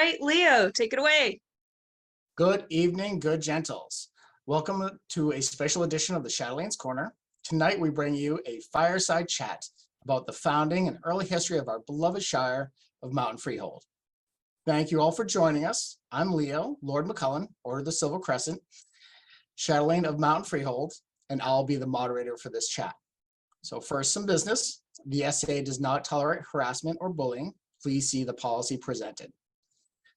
right, Leo, take it away. Good evening, good gentles. Welcome to a special edition of the Chatelain's Corner. Tonight we bring you a fireside chat about the founding and early history of our beloved Shire of Mountain Freehold. Thank you all for joining us. I'm Leo, Lord MacCullan, Order of the Silver Crescent, Chatelain of Mountain Freehold, and I'll be the moderator for this chat. So first, some business. The SA does not tolerate harassment or bullying. Please see the policy presented.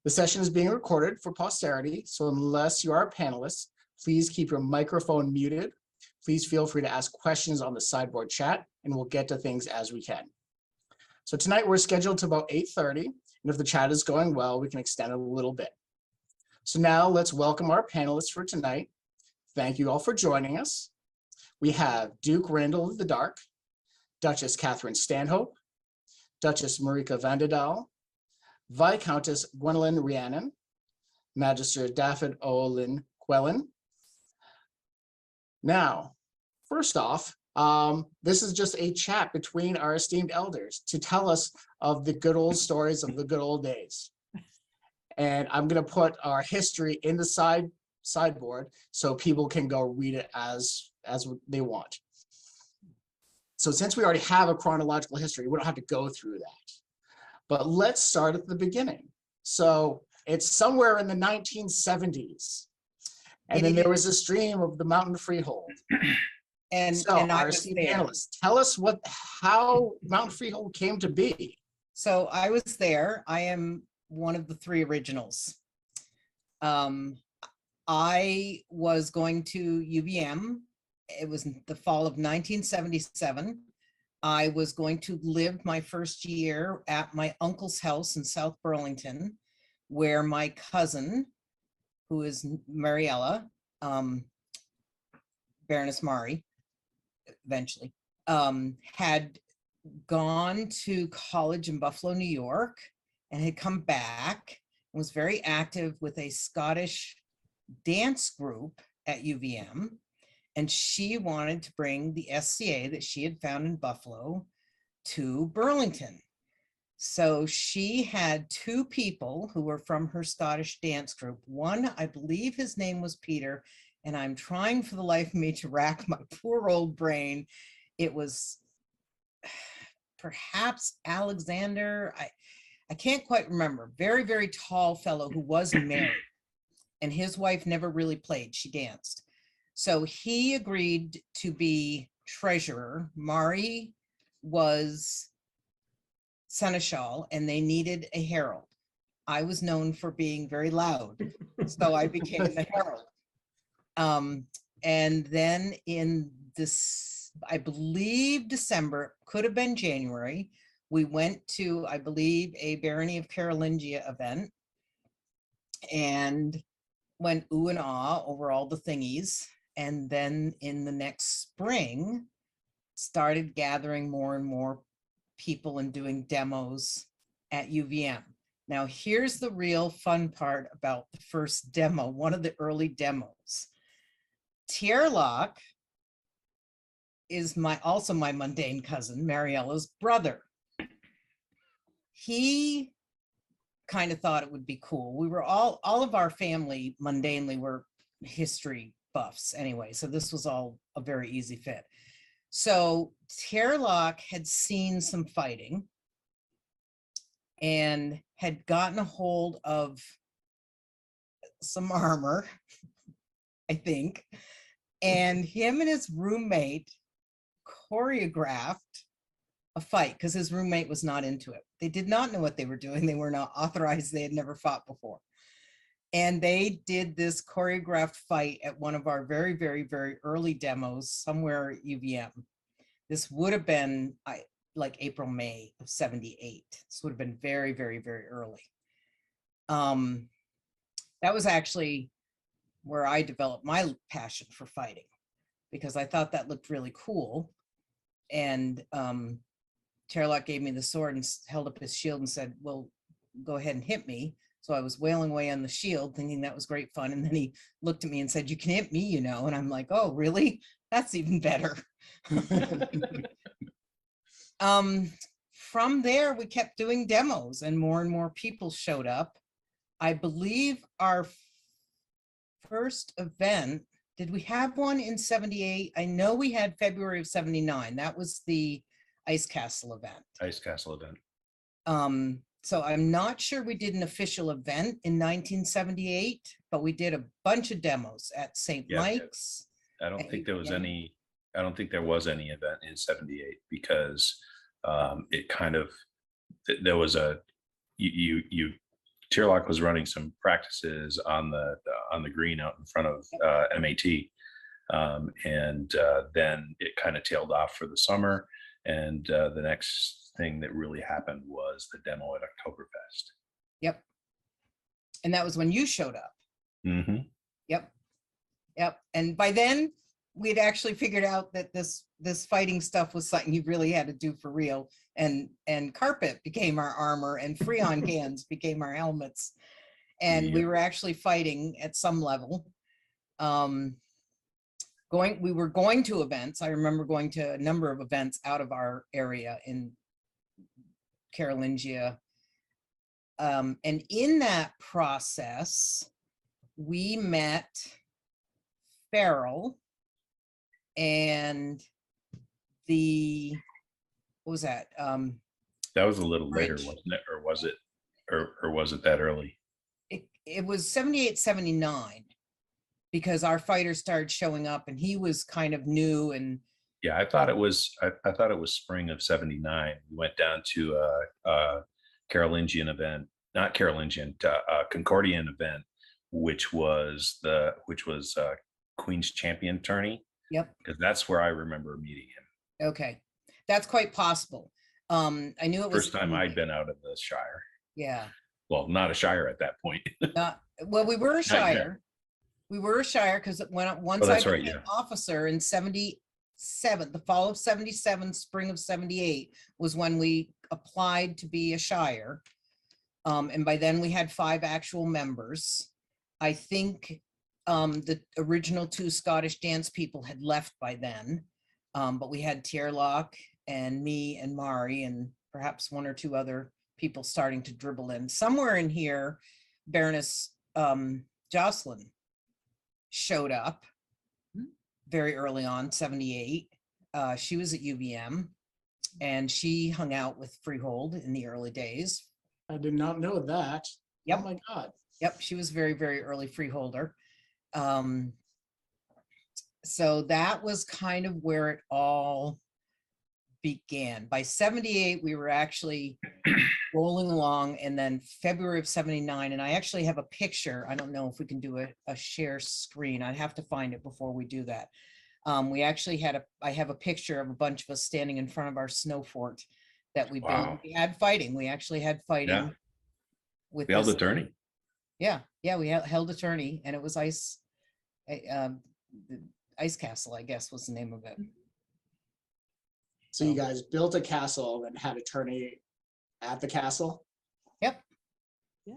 The session is being recorded for posterity, so unless you are a panelist, please keep your microphone muted. Please feel free to ask questions on the sideboard chat, and we'll get to things as we can. So tonight we're scheduled to about 8:30, and if the chat is going well, we can extend it a little bit. So now let's welcome our panelists for tonight. Thank you all for joining us. We have Duke Randall of the Dark, Duchess Catherine Stanhope, Duchess Marieke Vandedal, Viscountess Gwendolyn Rhiannon, Magister David Olin Quellen. Now, first off, this is just a chat between our esteemed elders to tell us of the good old stories of the good old days. And I'm going to put our history in the sideboard so people can go read it as they want. So since we already have a chronological history, we don't have to go through that. But let's start at the beginning. So it's somewhere in the 1970s. And then there was a stream of the Mountain Freehold. And our esteemed panelists, tell us how Mountain Freehold came to be. So I was there. I am one of the three originals. I was going to UVM. It was the fall of 1977. I was going to live my first year at my uncle's house in South Burlington, where my cousin, who is Mariella, Baroness Mari, eventually, had gone to college in Buffalo, New York, and had come back and was very active with a Scottish dance group at UVM. And she wanted to bring the SCA that she had found in Buffalo to Burlington. So she had two people who were from her Scottish dance group. One, I believe his name was Peter, and I'm trying for the life of me to rack my poor old brain. It was perhaps Alexander. I can't quite remember. Very, very tall fellow who was married, and his wife never really played. She danced. So he agreed to be treasurer. Mari was seneschal, and they needed a herald. I was known for being very loud, so I became the herald. And then in this, I believe December, could have been January, we went to, I believe, a Barony of Carolingia event and went ooh and ah over all the thingies. And then in the next spring, started gathering more and more people and doing demos at UVM. Now, here's the real fun part about the first demo, one of the early demos. Tierlock is also my mundane cousin, Mariella's brother. He kind of thought it would be cool. We were all of our family mundanely were history buffs anyway, so this was all a very easy fit. So Tierlock had seen some fighting and had gotten a hold of some armor, I think, and him and his roommate choreographed a fight because his roommate was not into it. They did not know what they were doing. They were not authorized. They had never fought before. And they did this choreographed fight at one of our very, very, very early demos somewhere at UVM. This would have been like April, May of 78. This would have been very, very, very early. That was actually where I developed my passion for fighting, because I thought that looked really cool. And Tierlock gave me the sword and held up his shield and said, well, go ahead and hit me. So I was wailing away on the shield thinking that was great fun. And then he looked at me and said, you can hit me, you know. And I'm like, oh, really? That's even better. From there, we kept doing demos and more people showed up. I believe our first event, did we have one in 78? I know we had February of 79. That was the Ice Castle event. Ice Castle event. So I'm not sure we did an official event in 1978, but we did a bunch of demos at St. Yeah, Mike's. I don't at think there was UVM. any. I don't think there was any event in '78 because it kind of there was a Tierlock was running some practices on the green out in front of MAT, and then it kind of tailed off for the summer. And the next thing that really happened was the demo at Oktoberfest. Yep. And that was when you showed up. Mm-hmm. Yep. Yep. And by then we'd actually figured out that this fighting stuff was something you really had to do for real. And carpet became our armor and Freon cans became our helmets. And we were actually fighting at some level. We were going to events. I remember going to a number of events out of our area in Carolingia. And in that process, we met Farrell and what was that? That was a little later, Bridge. wasn't it? Or was it, or was it that early? It was 78, 79, because our fighters started showing up and he was kind of new. And Yeah, I thought it was. I thought it was spring of '79. We went down to a Carolingian event, not Carolingian, Concordian event, which was Queen's Champion tourney. yep. Because that's where I remember meeting him. Okay. That's quite possible. I knew it was First time I'd been out of the Shire. Yeah. Well, not a Shire at that point. Well, we were a yet. Shire. We were a Shire because once I that's became right, an officer in 77, the fall of 77, spring of 78 was when we applied to be a Shire. And by then we had 5 actual members. I think the original 2 Scottish dance people had left by then. But we had Tierlock and me and Mari and perhaps 1 or 2 other people starting to dribble in. Somewhere in here, Baroness Jocelyn showed up very early on, 78. She was at UVM and she hung out with Freehold in the early days. I did not know that. Yep. Oh my God. Yep, she was very, very early Freeholder. So that was kind of where it all began. By 78, we were actually rolling along, and then February of 79, and I actually have a picture. I don't know if we can do a share screen. I'd have to find it before we do that. We actually I have a picture of a bunch of us standing in front of our snow fort that we built. Wow. We had fighting. We actually had fighting. Yeah. With We held this- a tourney. Yeah, we held a tourney, and it was the Ice Castle, I guess, was the name of it. So you guys built a castle and had a tourney at the castle? Yep. Yeah.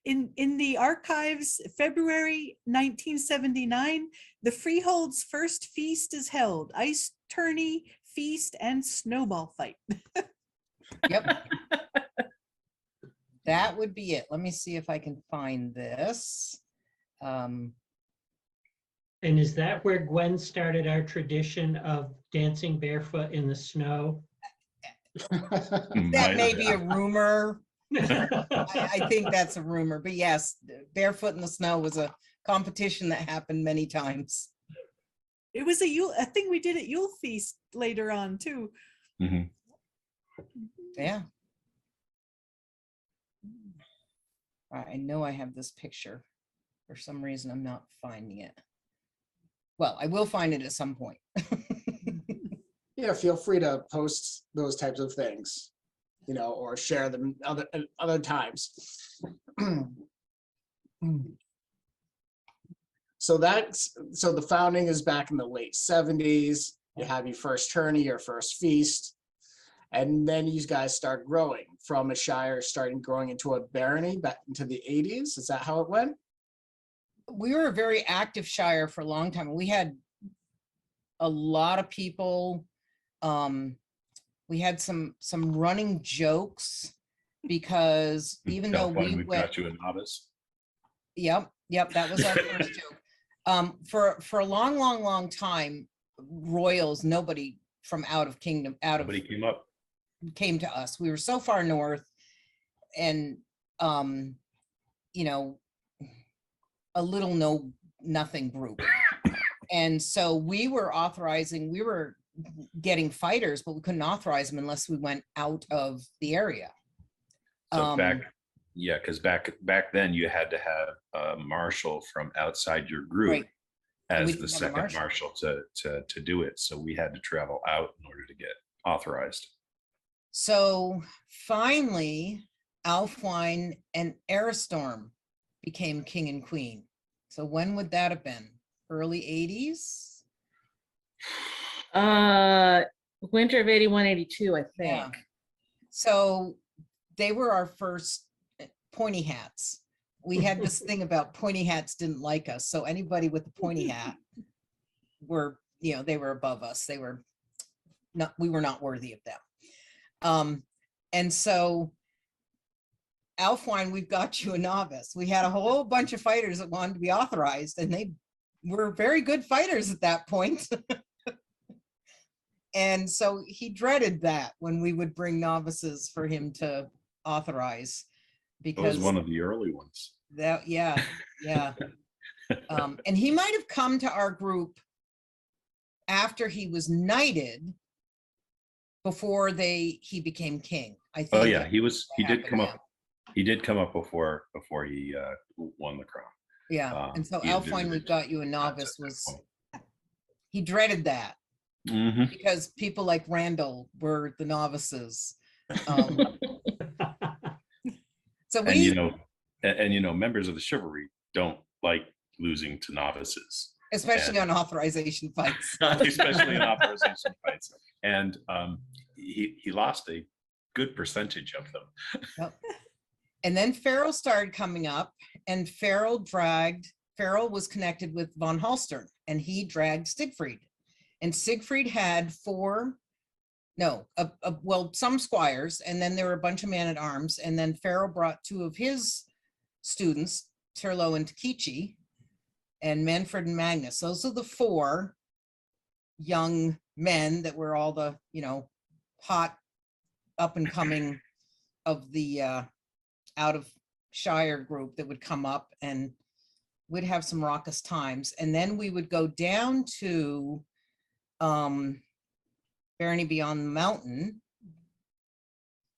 In the archives, February 1979, the Freehold's first feast is held. Ice tourney, feast, and snowball fight. Yep. That would be it. Let me see if I can find this. And is that where Gwen started our tradition of dancing barefoot in the snow? That may be a rumor. I think that's a rumor, but yes, barefoot in the snow was a competition that happened many times. It was a thing we did at Yule Feast later on too. Mhm. Yeah. I know I have this picture. For some reason, I'm not finding it. Well, I will find it at some point. Yeah, feel free to post those types of things, or share them other times. So the founding is back in the late 70s. You have your first tourney, your first feast, and then you guys start growing from a shire, growing into a barony back into the 80s. Is that how it went? We were a very active shire for a long time. We had a lot of people. We had some running jokes because even though we we've went, got you a novice. Yep, that was our first joke. For a long time, royals, nobody from out of kingdom, Nobody came to us. We were so far north, and you know, a little nothing group. And so we were getting fighters, but we couldn't authorize them unless we went out of the area. So because back then you had to have a marshal from outside your group, Right. as the second marshal to do it. So we had to travel out in order to get authorized. So finally, Alfwine and Aristorm became king and queen. So when would that have been? Early 80s? Winter of 81, 82, I think. Yeah. So they were our first pointy hats. We had this thing about pointy hats didn't like us. So anybody with a pointy hat they were above us. We were not worthy of them. And so Alfwine, we've got you a novice. We had a whole bunch of fighters that wanted to be authorized, and they were very good fighters at that point. And so he dreaded that when we would bring novices for him to authorize, It because was one of the early ones. yeah. And he might have come to our group after he was knighted, before he became king, I think. Oh yeah, he did come up. He did come up before he won the crown. Yeah, and so he had Alfwine, we've visited got you a novice, he dreaded that Mhm. because people like Randall were the novices. So and members of the chivalry don't like losing to novices, especially on authorization fights. especially in authorization fights. And he lost a good percentage of them. Yep. And then Farrell started coming up, and Farrell was connected with von Hallstern, and he dragged Siegfried. And Siegfried had some squires, and then there were a bunch of men-at-arms, and then Farrell brought two of his students, Turlo and Takichi, and Manfred and Magnus. Those are the four young men that were all the, hot up and coming of the out of Shire group that would come up, and we'd have some raucous times. And then we would go down to Barony Beyond the Mountain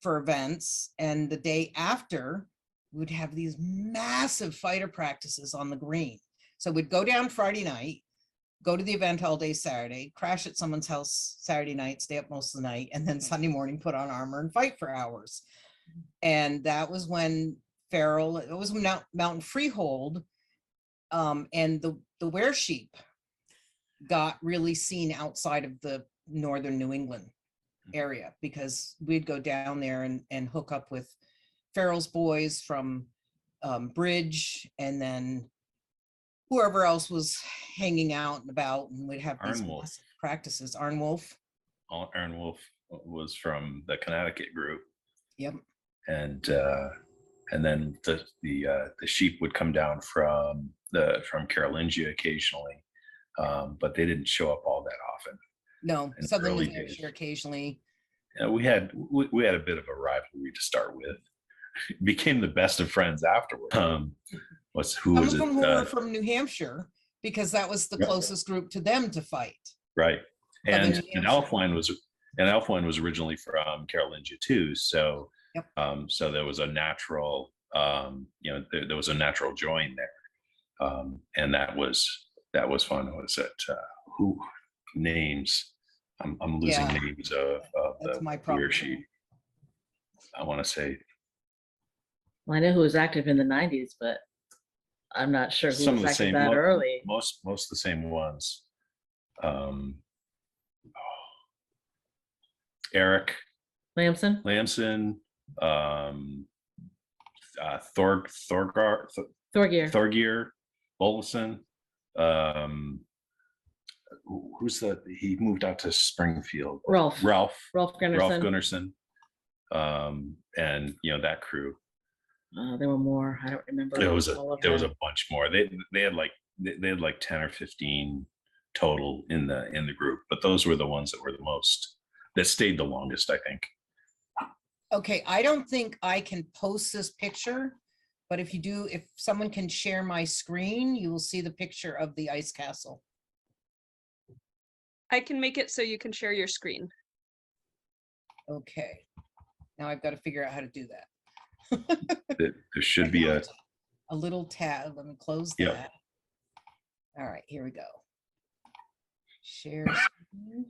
for events. And the day after, we'd have these massive fighter practices on the green. So we'd go down Friday night, go to the event all day Saturday, crash at someone's house Saturday night, stay up most of the night, and then Sunday morning put on armor and fight for hours. And that was when it was Mountain Freehold, and the weresheep got really seen outside of the northern New England area, because we'd go down there and hook up with Farrell's boys from Bridge, and then whoever else was hanging out and about, and we'd have these massive practices. Arnwolf Was from the Connecticut group. Yep. And then the sheep would come down from Carolingia occasionally, but they didn't show up all that often. No, Southern New Hampshire occasionally. We had a bit of a rivalry to start with. Became the best of friends afterward. Who was it? Some of them who were from New Hampshire, because that was the closest group to them to fight. Right. And Alfwine was originally from Carolingia too. So yep. So there was a natural there was a natural join there. And that was fun. Was it who names? I'm losing names of That's the my problem. sheep. I want to say. Well, I know who was active in the 90s, but I'm not sure who Some was of the active same, that early. Most of the same ones. Eric Lamson, Thorgeir, Olson. He moved out to Springfield. Ralph Gunnarsson. And that crew. There were more. I don't remember. There was all of a them. bunch more. They had like 10 or 15 total in the group, but those were the ones that were the most, that stayed the longest, I think. Okay, I don't think I can post this picture, but if you do, if someone can share my screen, you will see the picture of the ice castle. I can make it so you can share your screen. Okay, now I've got to figure out how to do that. There should be a little tab. Let me close Yep. that. All right, here we go. Share screen.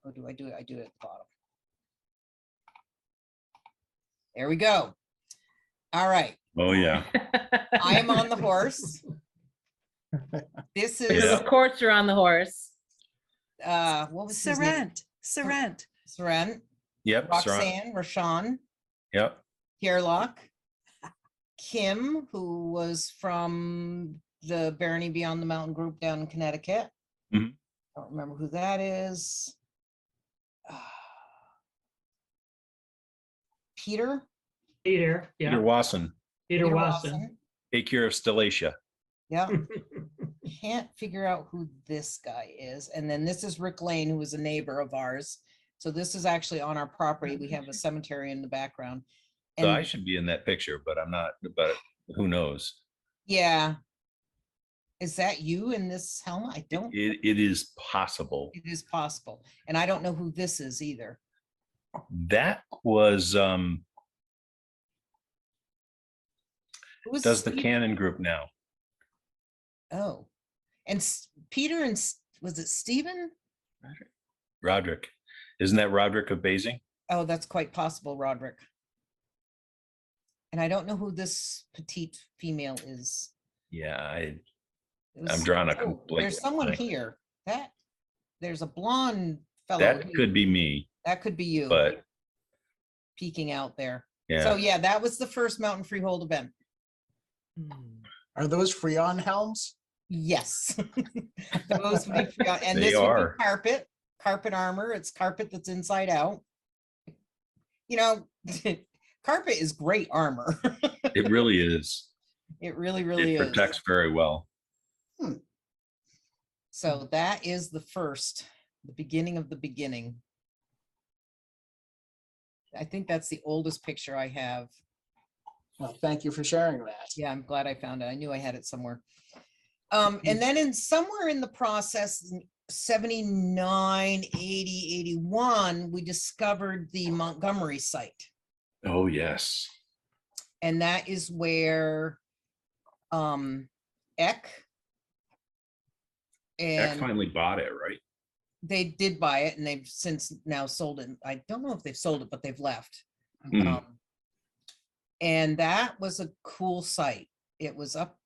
Or do I do it? I do it at the bottom. There we go. All right, oh yeah. I am on the horse. This is Yeah. Of course, you're on the horse. what was his name? Sarant. Sarant, Yep. Roxanne, Rashawn, Yep. Pierlock, Kim, who was from the Barony Beyond the Mountain group down in Connecticut. Mhm. I don't remember who that is. Peter. Peter, Peter yeah, Wasson. Peter Watson. Take care of Stellatia. Yeah. Can't figure out who this guy is. And then this is Rick Lane, who was a neighbor of ours. So this is actually on our property. We have a cemetery in the background. So I And should be in that picture, but I'm not, but who knows? yeah. Is that you in this helmet? I don't, It is possible. it is possible. And I don't know who this is either. That was Who was does the Steve- Canon group now. Oh, and Peter and was it Stephen? Roderick. Isn't that Roderick of Basing? Oh, that's quite possible, Roderick. And I don't know who this petite female is. Yeah, It I'm was- drawing a oh, complete There's someone blank. here. There's a blonde fellow. that could be me, That could be you but peeking out there. yeah. So yeah, that was the first Mountain Freehold event. Are those Freon helms? Yes. Those would be free on- and They this would are. be carpet armor. It's carpet that's inside out. You know, carpet is great armor. It really is. It really, really It is. protects very well. So that is the first, the beginning of the beginning. I think that's the oldest picture I have. Well, thank you for sharing that. Yeah, I'm glad I found it. I knew I had it somewhere. And then in somewhere in the process, 79, 80, 81, we discovered the Montgomery site. Oh, yes. And that is where Eck That and finally bought it, right? they did buy it and they've since now sold it. I don't know if they've sold it, but they've left. Hmm. And that was a cool site. It was up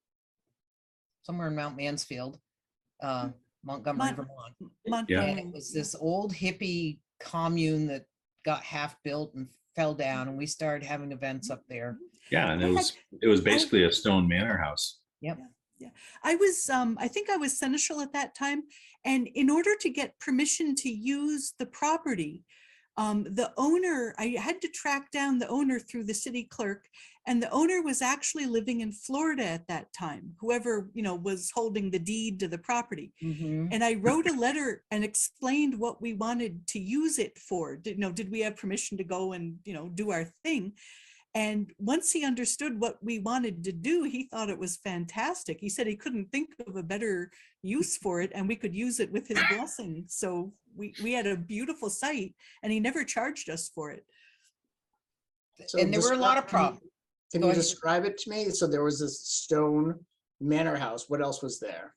somewhere in Mount Mansfield, Montgomery, Mon- Vermont. And Montgomery. it was this old hippie commune that got half built and fell down, and we started having events up there. Yeah, and I it had- was basically a stone manor house. I was, I think I was seneschal at that time. And in order to get permission to use the property, the owner, I had to track down the owner through the city clerk, and the owner was actually living in Florida at that time, whoever, was holding the deed to the property. Mhm. And I wrote a letter and explained what we wanted to use it for. Did we have permission to go and, do our thing? And once he understood what we wanted to do, he thought it was fantastic. He said he couldn't think of a better use for it, and we could use it with his blessing. So we had a beautiful site, and he never charged us for it. So And there were a lot of describe- problems. Can Go you ahead. describe it to me? So there was this stone manor house. What else was there?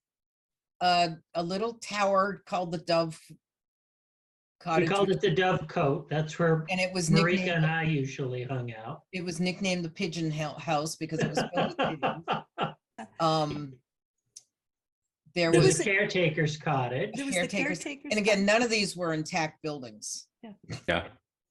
A little tower called the Dove We Cottage. called it the Dove Coat. That's where And it was Marieke nicknamed, and I usually hung out. it was nicknamed the Pigeon House because it was built with pigeons. There There was was the caretaker's cottage. There was the caretakers, caretakers. and again, none of these were intact buildings. Yeah.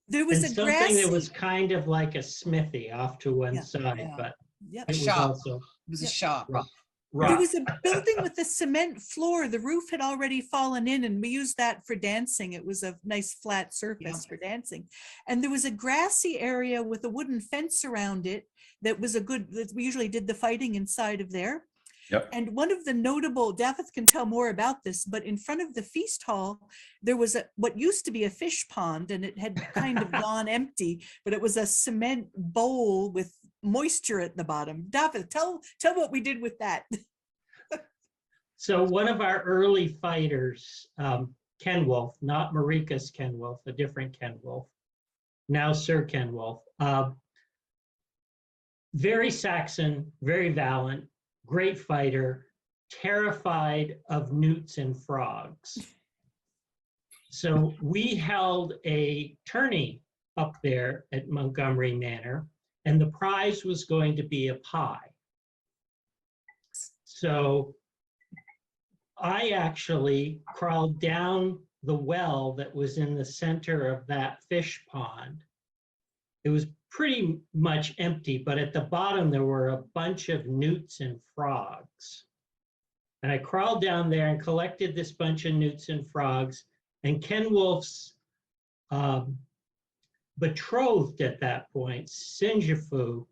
There was And a something grassy. that was kind of like a smithy off to one Yeah, side, yeah. but Yep. it was shop. also It was a Yep. shop. rough. There rock. was a building with a cement floor. The roof had already fallen in, and we used that for dancing. It was a nice flat surface for dancing. And there was a grassy area with a wooden fence around it that was we usually did the fighting inside of there. Yep. And one of the notable, David can tell more about this, but in front of the feast hall, there was what used to be a fish pond, and it had kind of gone empty, but it was a cement bowl with moisture at the bottom. David, tell what we did with that. So one of our early fighters, Ken Wolf, not Marieke's Ken Wolf, a different Ken Wolf, now Sir Ken Wolf, very Saxon, very valiant, great fighter, terrified of newts and frogs. So we held a tourney up there at Montgomery Manor, and the prize was going to be a pie. So I actually crawled down the well that was in the center of that fish pond. It was pretty much empty, but at the bottom there were a bunch of newts and frogs. And I crawled down there and collected this bunch of newts and frogs, and Ken Wolf's betrothed at that point, Sinjafu,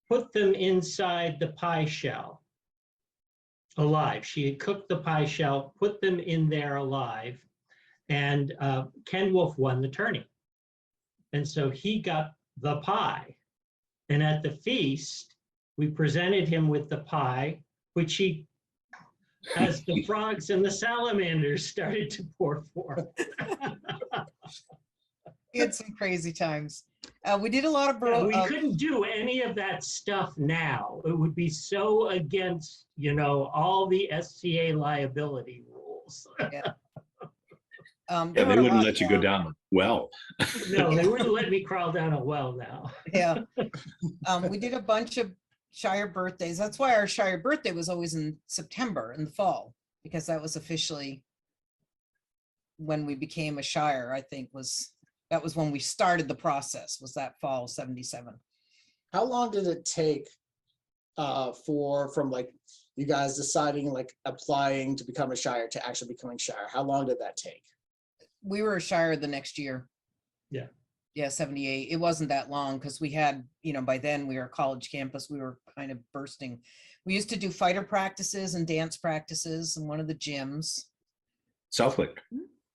put them inside the pie shell alive. She had cooked the pie shell, put them in there alive, and Ken Wolf won the tourney. And so he got the pie. And at the feast, we presented him with the pie, which he, as the frogs and the salamanders started to pour forth. We had some crazy times. We did a lot of We couldn't do any of that stuff now. It would be so against, all the SCA liability rules. Yeah, they wouldn't let you go down the well. No, they wouldn't let me crawl down a well now. Yeah. We did a bunch of Shire birthdays. That's why our Shire birthday was always in September, in the fall, because that was officially when we became a Shire, I think that was when we started the process, was that fall 77. How long did it take from like you guys deciding, like applying to become a Shire to actually becoming Shire? How long did that take? We were a Shire the next year. Yeah. Yeah, 78. It wasn't that long because we had, by then we were a college campus. We were kind of bursting. We used to do fighter practices and dance practices in one of the gyms. Southwick.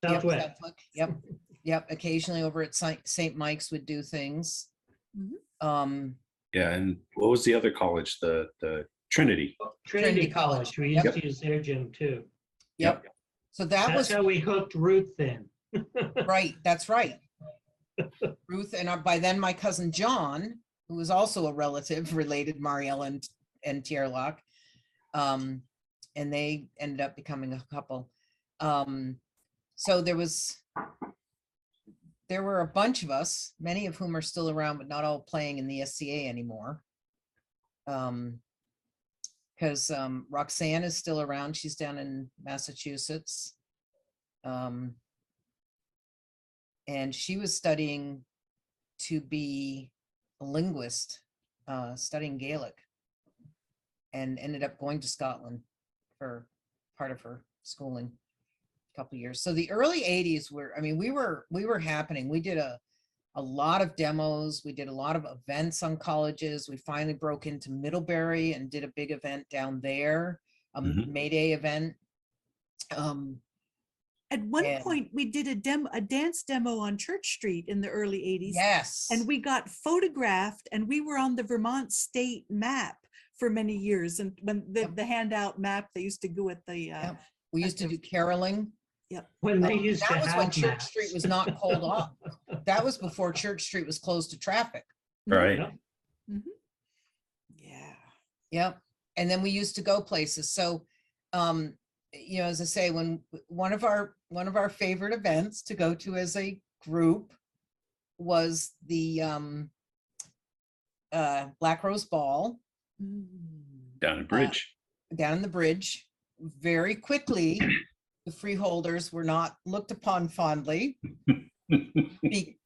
Southwest. Southwick. Yep. Yep. Occasionally over at St. Mike's would do things. Yeah, and what was the other college? The Trinity. Trinity College. College. We used to use their gym too. Yep. So That's was how we hooked Ruth in. right. That's right. Ruth and by then my cousin John, who was also a relative, related Marielle and Tierlock, and they ended up becoming a couple. So there were a bunch of us, many of whom are still around, but not all playing in the SCA anymore. Because Roxanne is still around. She's down in Massachusetts. And she was studying to be a linguist, studying Gaelic, and ended up going to Scotland for part of her schooling. Couple of years. So the early 80s were, we were happening. We did a lot of demos. We did a lot of events on colleges. We finally broke into Middlebury and did a big event down there, a May Day event. At one point, we did a dance demo on Church Street in the early 80s. Yes. And we got photographed, and we were on the Vermont state map for many years. And when the handout map, they used to go at the... We used to do caroling. Yep. When they used that to was have when Church maps. Street was not called off. That was before Church Street was closed to traffic. Right. Yeah. Yep. And then we used to go places. So, as I say, when one of our favorite events to go to as a group was the Black Rose Ball Down in Bridge. down in the bridge. Very quickly, the freeholders were not looked upon fondly.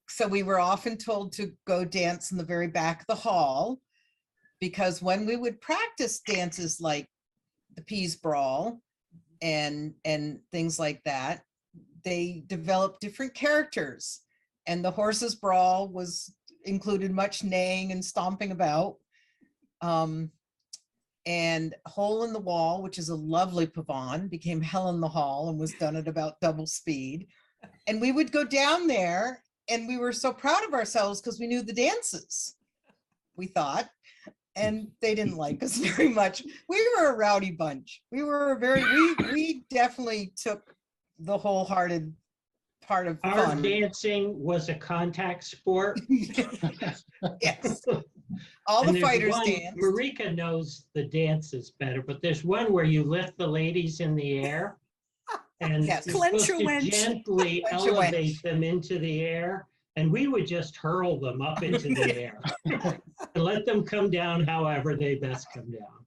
So we were often told to go dance in the very back of the hall, because when we would practice dances like the peas brawl and things like that, they developed different characters. And the horses brawl included much neighing and stomping about. And Hole in the Wall, which is a lovely pavane, became Hell in the Hall and was done at about double speed. And we would go down there and we were so proud of ourselves because we knew the dances, we thought, and they didn't like us very much. We were a rowdy bunch. We definitely took the wholehearted part of Our fun. dancing was a contact sport. Yes. All And the there's fighters one- danced. Marieke knows the dances better, but there's one where you lift the ladies in the air and Yes. you're Clench supposed your to wench. gently Clench your elevate wench. them into the air, and we would just hurl them up into the air and let them come down however they best come down.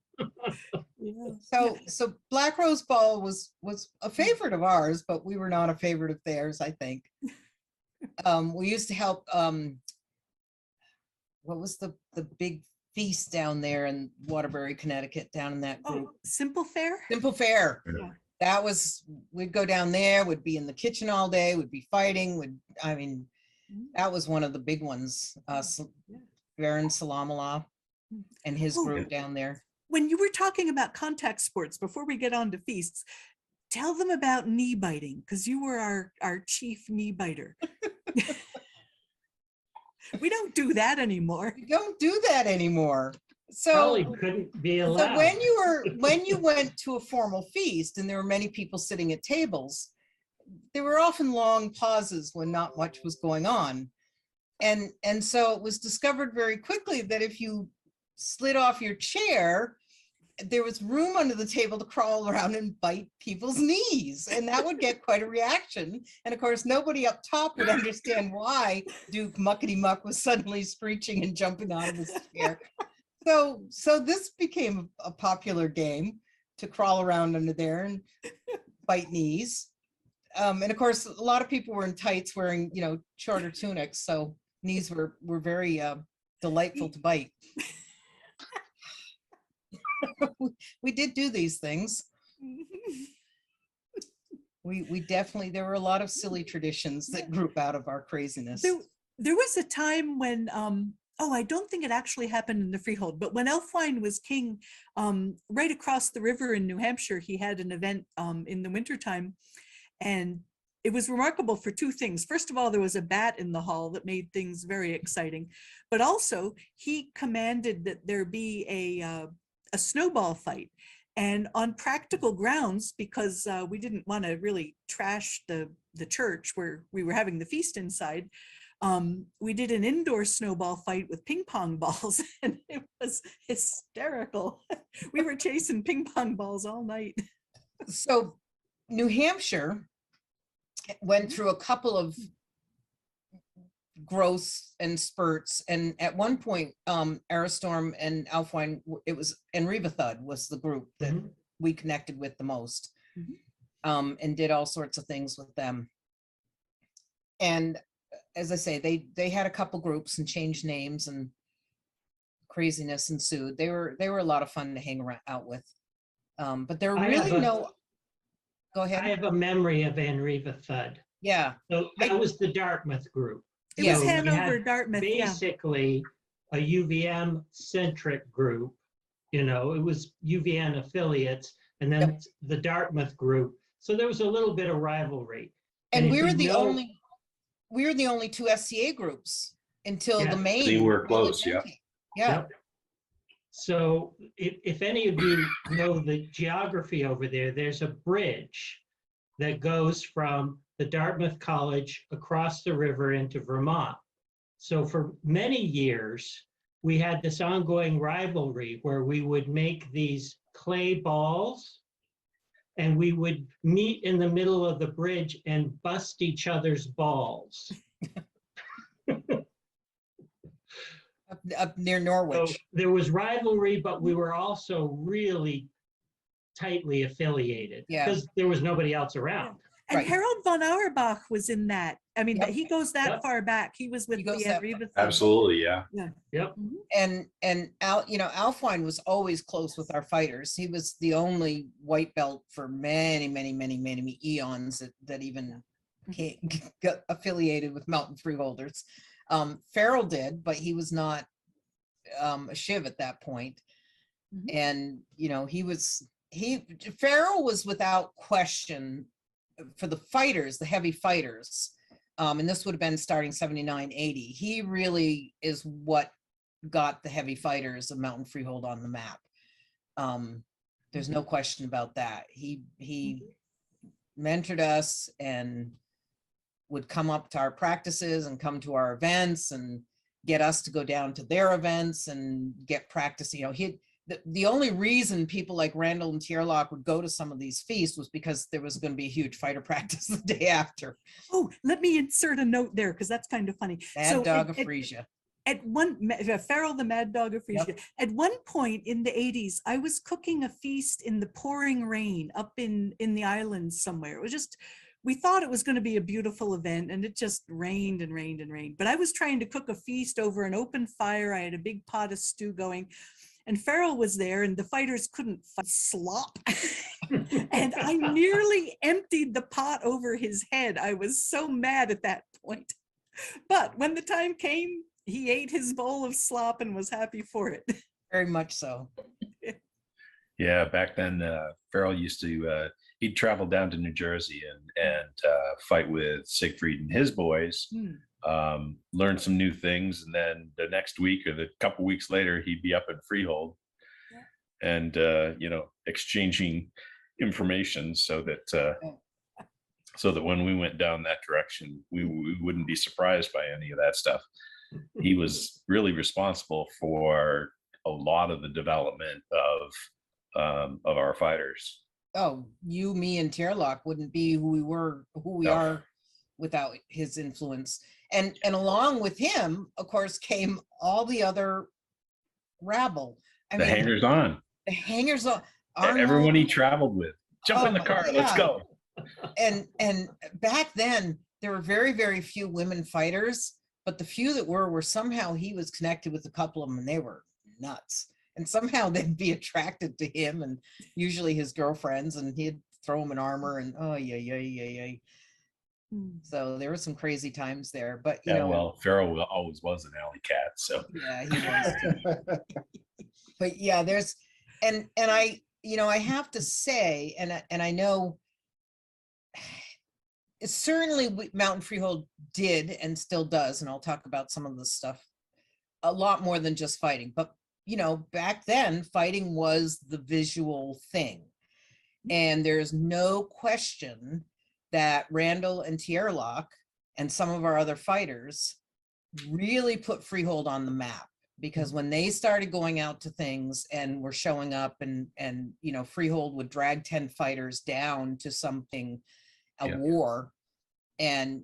So Black Rose Ball was a favorite of ours, but we were not a favorite of theirs, I think. We used to help, what was the big feast down there in Waterbury, Connecticut, down in that group? Oh, Simple Fare? Simple Fare. Yeah. That was, we'd go down there, would be in the kitchen all day, would be fighting, that was one of the big ones. Baron Salamala and his Oh. group down there. When you were talking about contact sports, before we get on to feasts, tell them about knee biting, because you were our chief knee biter. We don't do that anymore. We don't do that anymore. So Probably couldn't be So allowed. when you went to a formal feast and there were many people sitting at tables, there were often long pauses when not much was going on. And so it was discovered very quickly that if you slid off your chair, there was room under the table to crawl around and bite people's knees, and that would get quite a reaction. And of course, nobody up top would understand why Duke Muckety Muck was suddenly screeching and jumping out of his chair. So this became a popular game to crawl around under there and bite knees. And of course, a lot of people were in tights wearing, shorter tunics. So knees were very delightful to bite. We did do these things. We definitely, there were a lot of silly traditions that grew out of our craziness. There was a time when, I don't think it actually happened in the Freehold, but when Elfwine was king, right across the river in New Hampshire, he had an event in the wintertime. And it was remarkable for two things. First of all, there was a bat in the hall that made things very exciting. But also, he commanded that there be a snowball fight. And on practical grounds, because we didn't want to really trash the church where we were having the feast inside, we did an indoor snowball fight with ping pong balls, and it was hysterical. We were chasing ping pong balls all night. So New Hampshire went through a couple of growths and spurts, and at one point Aristorm and Elfwine, and Revathud was the group that we connected with the most, and did all sorts of things with them. And as I say, they had a couple groups and changed names, and craziness ensued. They were a lot of fun to hang out with, but there were really no. Go ahead. I have a memory of Revathud. Yeah. So that was the Dartmouth group. It Yeah, was we Hanover, had Dartmouth, yeah. Basically a UVM centric group, it was UVM affiliates, and then the Dartmouth group. So there was a little bit of rivalry. And we if were you the know- only two SCA groups until Yeah. the main. They were close, yeah. Yeah. Yep. So if any of you know the geography over there, there's a bridge that goes from the Dartmouth College across the river into Vermont. So for many years, we had this ongoing rivalry where we would make these clay balls and we would meet in the middle of the bridge and bust each other's balls. Up near So Norwich. there was rivalry, but we were also really tightly affiliated Yeah. because there was nobody else around. And Right. Harold von Auerbach was in that. I mean, Yep. he goes that Yep. far back. He was with He goes the that Riva. Absolutely, yeah. Yep. And Alfwine was always close with our fighters. He was the only white belt for many eons that even got affiliated with mountain freeholders. Farrell did, but he was not a shiv at that point. Mhm. And Farrell was without question for the fighters, the heavy fighters. And this would have been starting 79, 80. He really is what got the heavy fighters of Mountain Freehold on the map. There's no question about that. He mentored us and would come up to our practices and come to our events and get us to go down to their events and get practice. The only reason people like Randall and Tierlock would go to some of these feasts was because there was going to be a huge fighter practice the day after. Oh, let me insert a note there because that's kind of funny. Mad Dog of Frisia. Farrell the Mad Dog of Frisia. Yep. At one point in the 80s, I was cooking a feast in the pouring rain up in the islands somewhere. It was just, we thought it was going to be a beautiful event and it just rained and rained and rained. But I was trying to cook a feast over an open fire. I had a big pot of stew going. And Farrell was there and the fighters couldn't fight slop. And I nearly emptied the pot over his head. I was so mad at that point. But when the time came, he ate his bowl of slop and was happy for it. Very much so. Yeah, back then, Farrell used to, he'd travel down to New Jersey and fight with Siegfried and his boys, learn some new things. And then the next week or the couple weeks later, he'd be up in Freehold and, exchanging information so that when we went down that direction, we wouldn't be surprised by any of that stuff. He was really responsible for a lot of the development of our fighters. Oh, you, me, and Tierlock wouldn't be who we are without his influence. And along with him, of course, came all the other rabble. The hangers-on. The hangers-on. Everyone he traveled with. Jump in the car, let's go. And back then, there were very, very few women fighters, but the few that were somehow he was connected with a couple of them and they were nuts. And somehow they'd be attracted to him and usually his girlfriends, and he'd throw them in armor and so there were some crazy times there. But Farrell always was an alley cat. So yeah, he was. But yeah, there's and I have to say, and I know certainly Mountain Freehold did and still does, and I'll talk about some of the stuff a lot more than just fighting. But back then, fighting was the visual thing. And there's no question that Randall and Tierlock and some of our other fighters really put Freehold on the map. Because when they started going out to things and were showing up and Freehold would drag 10 fighters down to something, a war, and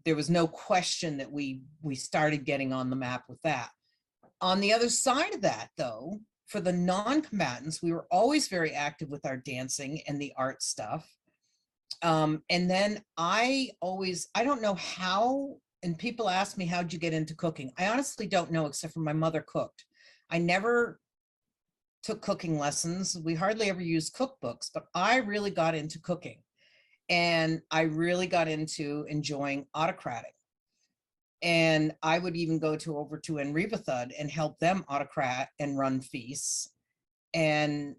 there was no question that we started getting on the map with that. On the other side of that, though, for the non-combatants, we were always very active with our dancing and the art stuff. And then I don't know how, and people ask me, how'd you get into cooking? I honestly don't know, except for my mother cooked. I never took cooking lessons. We hardly ever used cookbooks, but I really got into cooking. And I really got into enjoying autocrating. And I would even go over to Enrivathud and help them autocrat and run feasts. And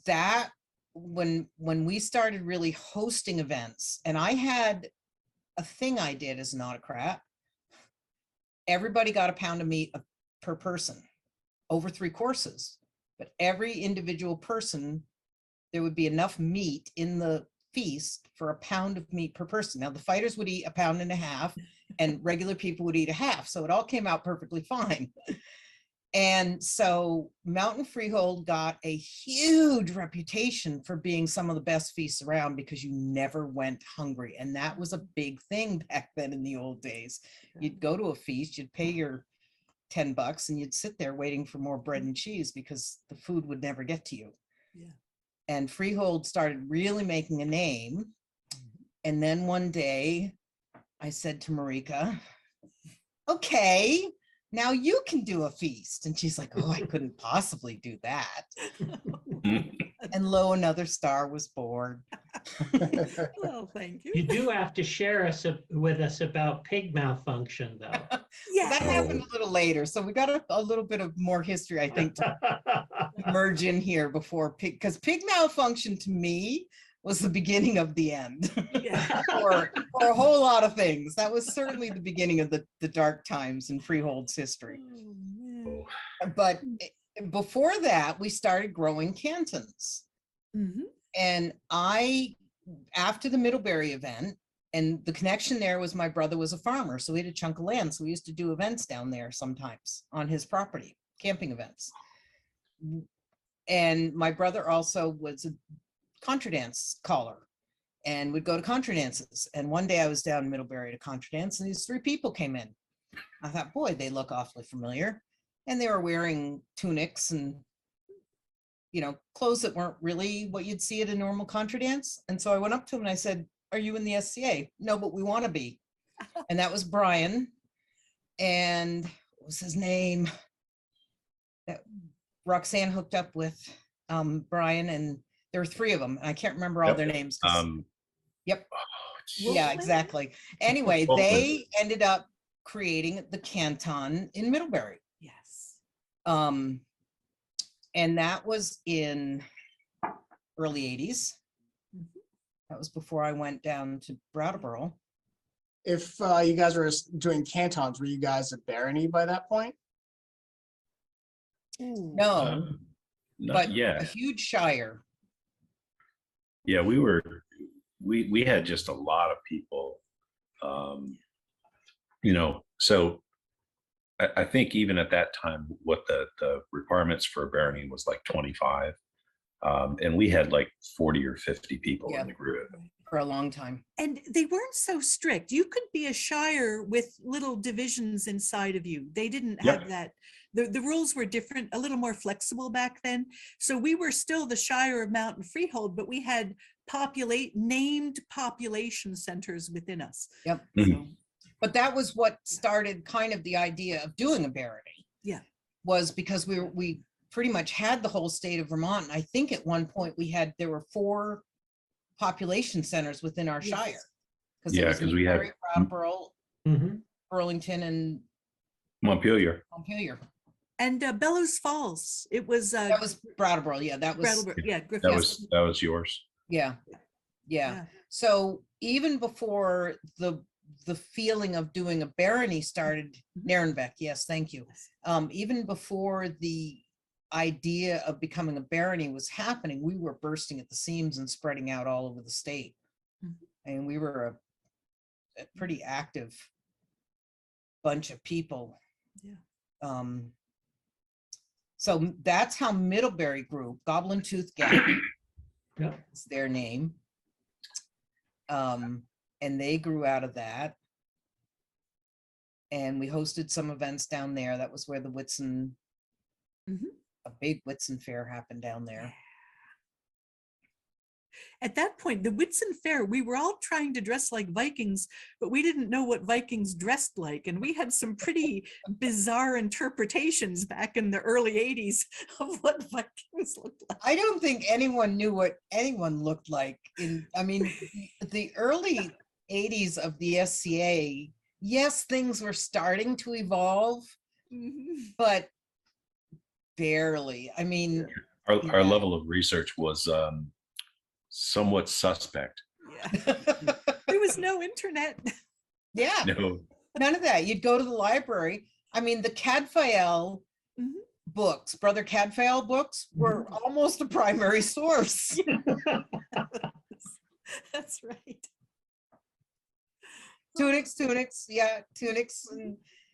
that, when we started really hosting events, and I had a thing I did as an autocrat, everybody got a pound of meat per person over 3 courses. But every individual person, there would be enough meat in the feast for a pound of meat per person. Now the fighters would eat a pound and a half and regular people would eat a half. So it all came out perfectly fine. And so Mountain Freehold got a huge reputation for being some of the best feasts around because you never went hungry. And that was a big thing back then in the old days. You'd go to a feast, you'd pay your $10 and you'd sit there waiting for more bread and cheese because the food would never get to you. Yeah. And Freehold started really making a name And then one day I said to Marieke, okay, now you can do a feast. And she's like, oh, I couldn't possibly do that. And lo, another star was born. Well, thank you. You do have to share with us about pig malfunction, though. Yeah. That happened a little later. So we got a little bit of more history, I think, to merge in here before pig, because pig malfunction to me was the beginning of the end Yeah. for a whole lot of things. That was certainly the beginning of the dark times in Freehold's history. Oh, man. But before that, we started growing cantons. Mhm. And after the Middlebury event, and the connection there was my brother was a farmer, so he had a chunk of land. So we used to do events down there sometimes on his property, camping events. And my brother also was a contra dance caller and would go to contra dances. And one day I was down in Middlebury to contra dance, and these 3 people came in. I thought, boy, they look awfully familiar. And they were wearing tunics and, you know, clothes that weren't really what you'd see at a normal contra dance. And so I went up to him and I said, are you in the SCA? No, but we want to be. And that was Brian. And what was his name? That Roxanne hooked up with Brian, and there were 3 of them. And I can't remember all Yep. their names. 'Cause- Yep. Oh, Yeah, Wolfman? exactly. Anyway, Wolfman. they ended up creating the canton in Middlebury. Yes. And that was in early 80s. Mhm. That was before I went down to Brattleboro. If you guys were doing cantons, were you guys a barony by that point? Ooh. No, not but a yet. huge shire. Yeah, we had just a lot of people, you know, so I think even at that time, what the requirements for a barony was like 25. And we had like 40 or 50 people Yeah. in the group. For a long time. And they weren't so strict. You could be a shire with little divisions inside of you. They didn't Yep. have that. The rules were different, a little more flexible back then. So we were still the Shire of Mountain Freehold, but we had named population centers within us. Yep. Mhm. So, But that was what started kind of the idea of doing a barony. Yeah. Was because we pretty much had the whole state of Vermont. And I think at one point there were 4 population centers within our Yes. shire. Yeah, 'cause we had- Newbury, Brattleboro, Mhm. Burlington, and Montpelier. Montpelier. and Bellows Falls, it was That was Brattleboro. Yeah, that was. Brattleboro, yeah, That Griffiths. was yours. Yeah. Yeah. So even before the feeling of doing a barony started, Narenbeck, yes, thank you. Even before the idea of becoming a barony was happening, we were bursting at the seams and spreading out all over the state. Mhm. And we were a pretty active bunch of people. Yeah. So that's how Middlebury grew. Goblin Tooth Gap Yeah. is their name. And they grew out of that. And we hosted some events down there. That was where the Whitsun, Mhm. a big Whitsun fair happened down there. At that point, the Whitsun Fair, we were all trying to dress like Vikings, but we didn't know what Vikings dressed like. And we had some pretty bizarre interpretations back in the early 80s of what Vikings looked like. I don't think anyone knew what anyone looked like I mean, the early 80s of the SCA, yes, things were starting to evolve, Mhm. but barely. I mean, Our Yeah. level of research was somewhat suspect. Yeah. There was no internet. yeah, No, none of that. You'd go to the library. I mean, the Cadfael Mhm. books, Brother Cadfael books, were almost a primary source. That's right. Tunics, yeah, tunics.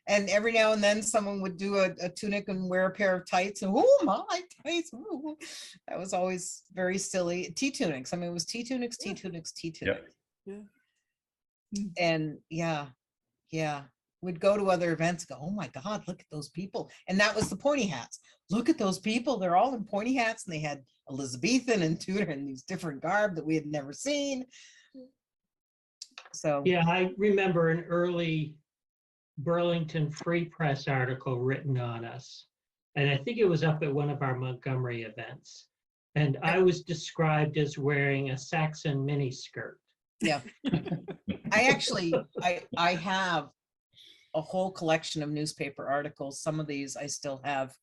And every now and then someone would do a tunic and wear a pair of tights, and oh my tights. Ooh. That was always very silly. T-tunics. I mean, it was T-tunics, Yeah. T-tunics, T-tunics. Yeah. And yeah, we'd go to other events, go, oh my God, look at those people. And that was the pointy hats. Look at those people. They're all in pointy hats, and they had Elizabethan and Tudor and these different garb that we had never seen. So, Yeah, I remember an early Burlington Free Press article written on us. And I think it was up at one of our Montgomery events. And I was described as wearing a Saxon miniskirt. yeah. I have a whole collection of newspaper articles. Some of these I still have.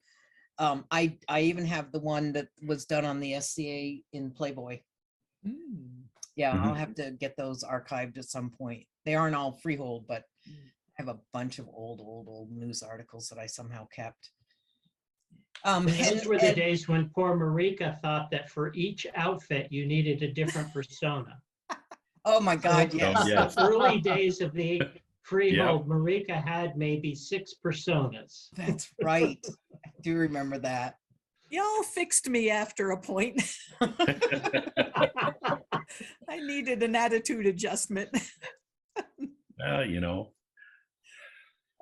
I even have the one that was done on the SCA in Playboy. Yeah, I'll have to get those archived at some point. They aren't all freehold, but I have a bunch of old news articles that I somehow kept. Those were the days when poor Marieke thought that for each outfit, you needed a different persona. Oh my God, So, yes. yes. the early days of the Freehold, Marieke had maybe 6 personas. That's right. I do remember that. Y'all fixed me after a point. I needed an attitude adjustment. You know,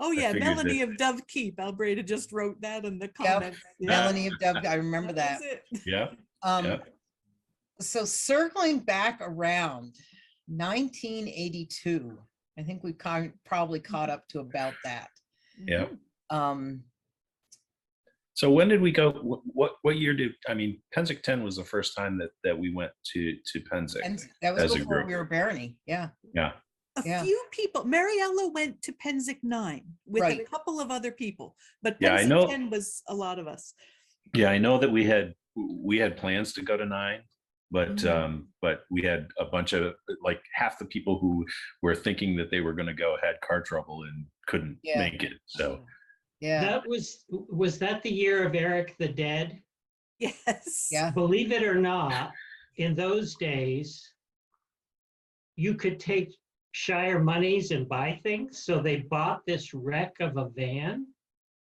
Oh yeah, figured Melanie of Dove Keep. Albreda just wrote that in the Yep. comments. Yeah, Melanie of Dove, I remember that. was it. yeah. So circling back around 1982, I think we probably caught up to about that. Yeah. Um, So when did we go? What year did, I mean, Pennsic 10 was the first time that we went to Pennsic. and that was as a before group. we were Barony. Yeah. Yeah. A Yeah. few people. Mariella went to Pennsic 9 with a Right. couple of other people, but Yeah, I Pennsic know. 10 was a lot of us. Yeah, I know that we had plans to go to 9, but Mhm. but we had a bunch of, like, half the people who were thinking that they were going to go had car trouble and couldn't Yeah. make it. So Yeah. That was that the year of Eric the Dead? Yes. Yeah. Believe it or not, in those days, you could take Shire monies and buy things. So they bought this wreck of a van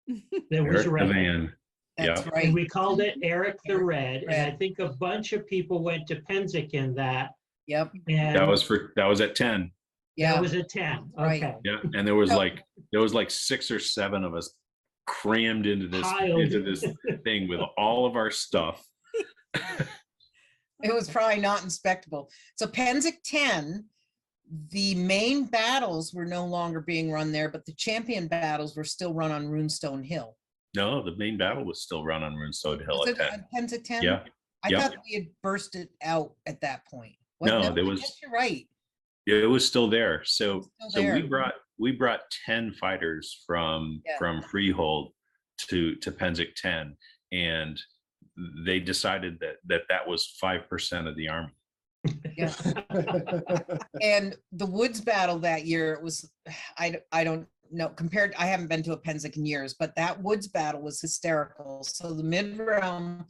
that was Eric the red. Van. That's Yeah. right. And we called it Eric the Eric Red. And I think a bunch of people went to Pennsic in that. Yep. And That was at 10. Yeah. that was a 10. Right. Okay. Yeah, and there was So- like 6 or 7 of us crammed into Piled. this thing with all of our stuff. It was probably not inspectable. So Pennsic 10, the main battles were no longer being run there, but the champion battles were still run on Runestone Hill. No, the main battle was still run on Runestone Hill Was at it 10. Pennsic 10? Yeah, I yeah. thought we had bursted out at that point. No, there I was- guess you're right. it was still there. So Still so there. we brought 10 fighters from Freehold to Pennsic 10, and they decided that was 5% of the army. Yeah. And the Woods battle that year, it was, I don't know, compared, I haven't been to a Pennsic in years, but that Woods battle was hysterical. So the mid-realm,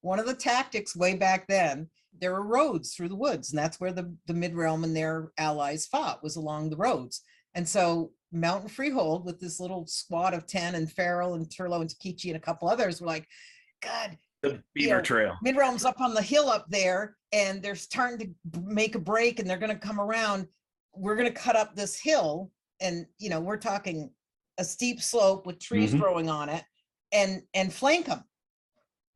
one of the tactics way back then, there were roads through the woods, and that's where the mid-realm and their allies fought, was along the roads. And so Mountain Freehold, with this little squad of 10 and Farrell and Turlo and Takichi and a couple others, were like, God, The Beaver know, Trail. Mid-realm's up on the hill up there, and they're starting to make a break, and they're going to come around. We're going to cut up this hill, and we're talking a steep slope with trees growing on it, and flank them.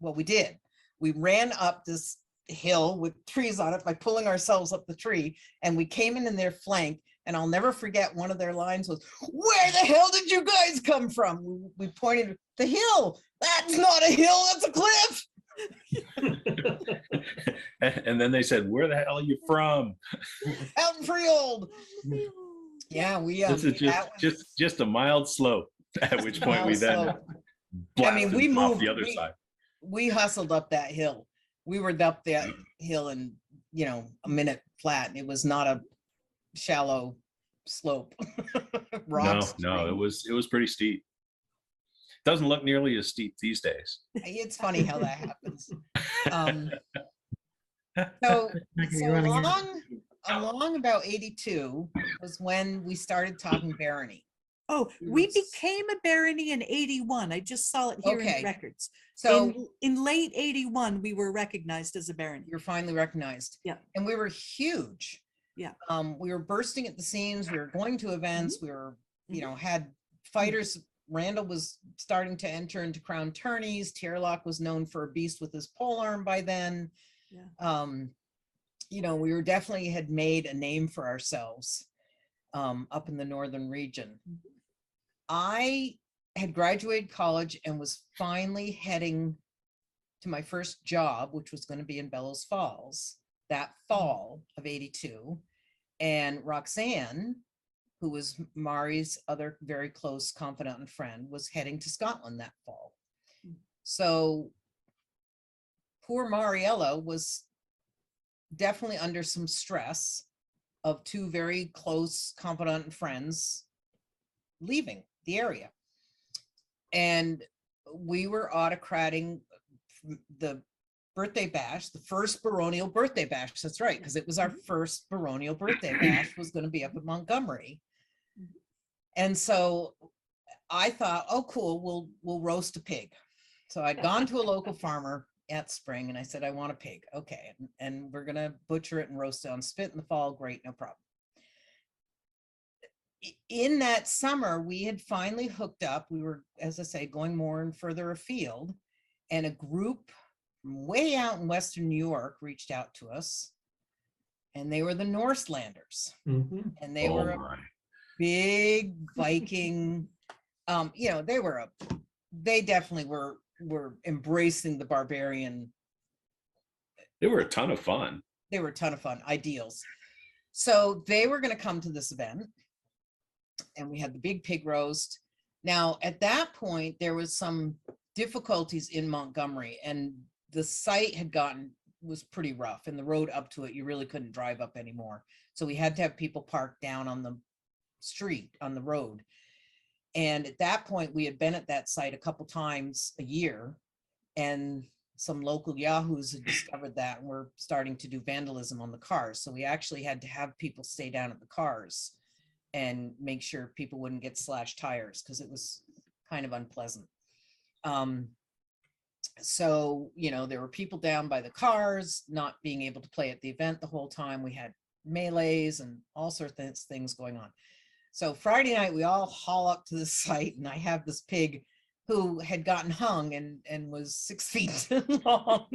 Well, we did. We ran up this hill with trees on it by pulling ourselves up the tree, and we came in their flank. And I'll never forget, one of their lines was, "Where the hell did you guys come from?" We pointed at the hill. That's not a hill, that's a cliff. And then they said, "Where the hell are you from?" Out in Freehold. Yeah, we This is that was- just a mild slope. At which point we mild then slope. blasted we off moved, the other side. we hustled up that hill. We were up that hill in a minute flat. It was not a shallow slope. Rocks. No, it was pretty steep. Doesn't look nearly as steep these days. It's funny how that happens. So along about 82 was when we started talking barony. Oh, we Yes. became a barony in 81. I just saw it here in Okay. the records. So In late 81, we were recognized as a barony. you're finally recognized. Yeah. And we were huge. Yeah. We were bursting at the seams. We were going to events. We were, had fighters. Randall was starting to enter into crown tourneys. Tierlock was known for a beast with his polearm by then. Yeah. you know, we were definitely had made a name for ourselves up in the northern region. I had graduated college and was finally heading to my first job, which was going to be in Bellows Falls that fall of '82. And Roxanne, who was Mari's other very close confidant and friend, was heading to Scotland that fall. So poor Mariella was definitely under some stress of two very close confidant and friends leaving the area. And we were autocrating the birthday bash, the first baronial birthday bash. That's right, because it was our first baronial birthday bash was going to be up in Montgomery. And so I thought, oh, cool, we'll roast a pig. So I'd gone to a local farmer at Spring and I said, I want a pig. Okay. And we're going to butcher it and roast it on spit in the fall. Great, no problem. In that summer, we had finally hooked up. We were, as I say, going more and further afield, and a group from way out in Western New York reached out to us, and they were the Norselanders. Mhm. And they Oh were a my. big Viking, you know, they definitely were embracing the barbarian. They were a ton of fun. They were a ton of fun, ideals. So they were going to come to this event, and we had the big pig roast. Now, at that point, there was some difficulties in Montgomery, and the site was pretty rough, and the road up to it, you really couldn't drive up anymore. So we had to have people parked down on the street, on the road. And at that point, we had been at that site a couple times a year, and some local yahoos had discovered that and were starting to do vandalism on the cars. So we actually had to have people stay down at the cars and make sure people wouldn't get slashed tires, because it was kind of unpleasant. So, you know, there were people down by the cars, not being able to play at the event the whole time. We had melees and all sorts of things going on. So Friday night, we all haul up to the site, and I have this pig who had gotten hung and was 6 feet long,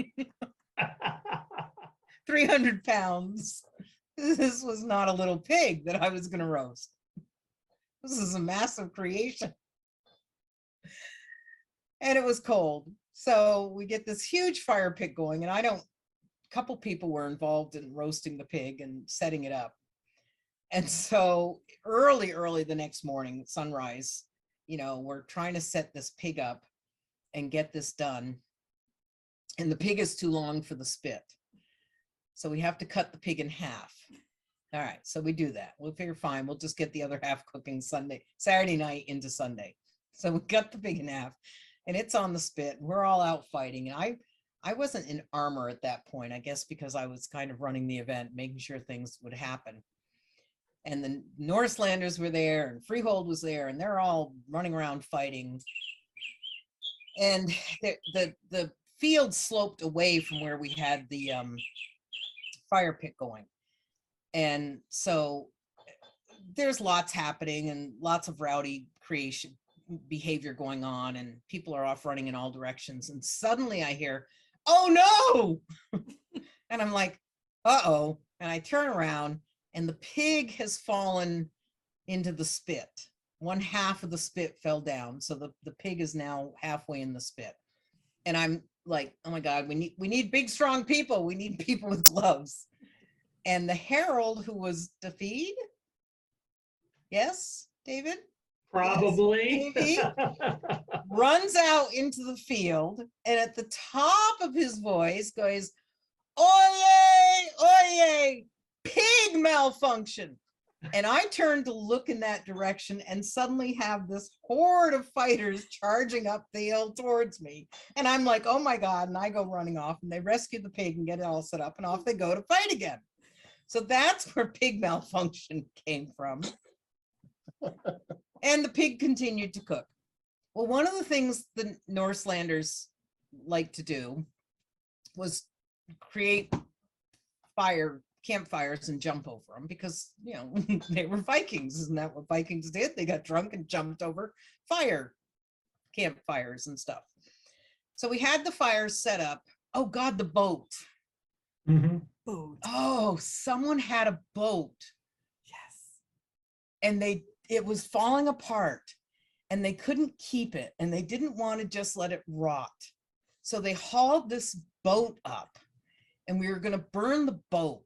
300 pounds. This was not a little pig that I was going to roast. This is a massive creation. And it was cold. So we get this huge fire pit going, and a couple people were involved in roasting the pig and setting it up. And so early the next morning, sunrise, you know, we're trying to set this pig up and get this done. And the pig is too long for the spit. So we have to cut the pig in half. All right, so we do that. We'll figure, fine, we'll just get the other half cooking Saturday night into Sunday. So we cut the pig in half, and it's on the spit, and we're all out fighting. And I wasn't in armor at that point, I guess, because I was kind of running the event, making sure things would happen. And the Norselanders were there, and Freehold was there, and they're all running around fighting. And the field sloped away from where we had the fire pit going. And so there's lots happening and lots of rowdy behavior going on, and people are off running in all directions. And suddenly I hear, oh no! And I'm like, uh-oh. And I turn around, and the pig has fallen into the spit. One half of the spit fell down. So the pig is now halfway in the spit. And I'm like, oh my God, we need big, strong people. We need people with gloves. And the herald who was to feed, yes, David? Probably. Yes, runs out into the field, and at the top of his voice goes, "Oye, oye, pig malfunction." And I turn to look in that direction and suddenly have this horde of fighters charging up the hill towards me. And I'm like, oh my God. And I go running off, and they rescue the pig and get it all set up, and off they go to fight again. So that's where pig malfunction came from. And the pig continued to cook. Well, one of the things the Norselanders like to do was create campfires and jump over them, because, you know, they were Vikings. Isn't that what Vikings did? They got drunk and jumped over campfires and stuff. So we had the fires set up. Oh God, the boat. Mhm. Boat. Oh, someone had a boat Yes. and it was falling apart and they couldn't keep it and they didn't want to just let it rot. So they hauled this boat up and we were going to burn the boat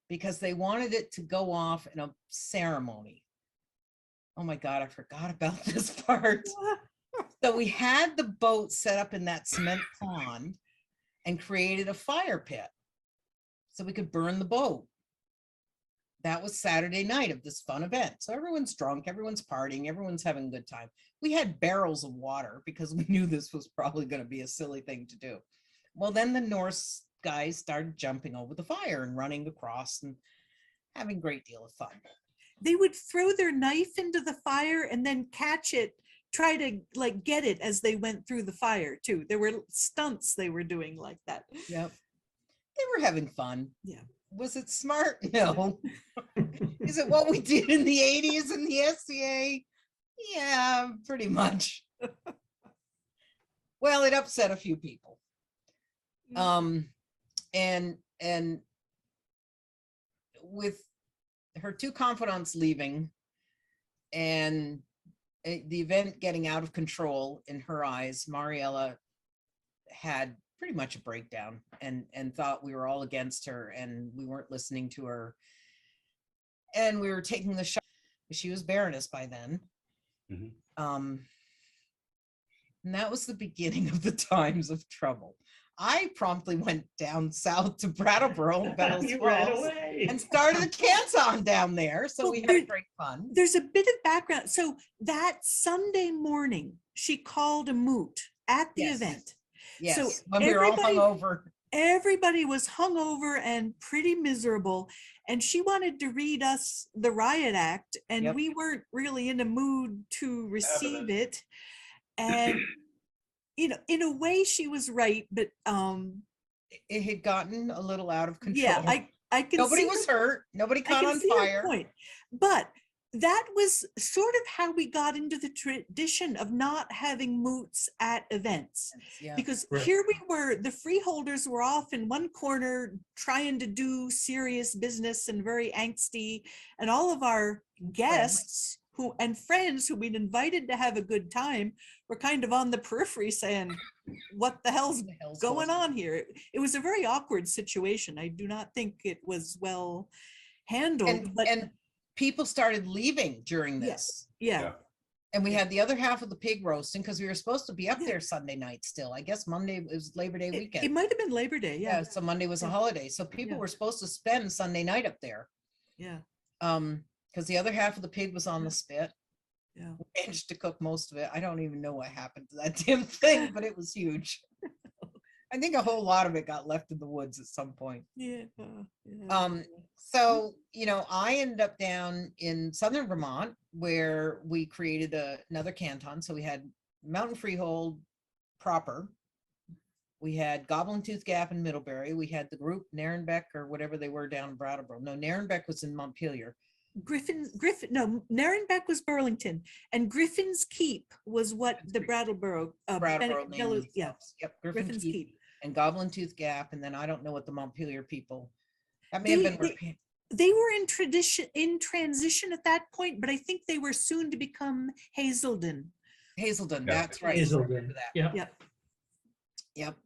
because they wanted it to go off in a ceremony. Oh my God, I forgot about this part. So we had the boat set up in that cement pond and created a fire pit so we could burn the boat. That was Saturday night of this fun event. So everyone's drunk, everyone's partying, everyone's having a good time. We had barrels of water because we knew this was probably going to be a silly thing to do. Well, then the Norse guys started jumping over the fire and running across and having a great deal of fun. They would throw their knife into the fire and then catch it, try to like get it as they went through the fire too. There were stunts they were doing like that. Yep. They were having fun. Yeah. Was it smart? No. Is it what we did in the 80s in the SCA? Yeah, pretty much. Well, it upset a few people. And with her two confidants leaving and the event getting out of control in her eyes, Marieke had pretty much a breakdown and thought we were all against her and we weren't listening to her. And we were taking the shot. She was Baroness by then. Mhm. And that was the beginning of the times of trouble. I promptly went down south to Brattleboro and Bellows You ran Falls away. and started a canton down there. So Well, we had there- great fun. There's a bit of background. So that Sunday morning, she called a moot at the Yes. event. Yes, when we were all everybody- hungover. Everybody was hungover and pretty miserable, and she wanted to read us the riot act, and Yep. we weren't really in a mood to receive it. And in a way, she was right, but It had gotten a little out of control. yeah, I can Nobody see was her- hurt. Nobody I caught can on see her fire. point. But that was sort of how we got into the tradition of not having moots at events. Yeah. Because Right. here we were, the freeholders were off in one corner trying to do serious business and very angsty, and all of our guests and friends who we'd invited to have a good time were kind of on the periphery saying, what the hell's the hell's going on here? It was a very awkward situation. I do not think it was well handled, but And people started leaving during Yes. this. yeah. Yeah. And we had the other half of the pig roasting because we were supposed to be up Yeah. there Sunday night still. I guess Monday, it was Labor Day It weekend. might have been Labor Day, Yeah, yeah, so Monday was a Yeah. holiday. So people Yeah. were supposed to spend Sunday night up there. yeah, Because the other half of the pig was on the spit. yeah. We managed to cook most of it. I don't even know what happened to that damn thing, but it was huge. I think a whole lot of it got left in the woods at some point. Yeah. yeah. So, I ended up down in southern Vermont where we created another canton. So we had Mountain Freehold proper. We had Goblin Tooth Gap in Middlebury. We had the group Narenbeck or whatever they were down in Brattleboro. No, Narenbeck was in Montpelier. No, Narenbeck was Burlington, and Griffin's Keep was what the Brattleboro. Brattleboro Bennett- named Bellows- yeah, themselves. Yep, Griffin Griffin's Keep Keep. and Goblin Tooth Gap. And then I don't know what the Montpelier people, that may have They- been they- where They were in transition at that point, but I think they were soon to become Hazelden. Hazelden, Yeah. that's right. I Hazelden, remember that. yeah. Yep.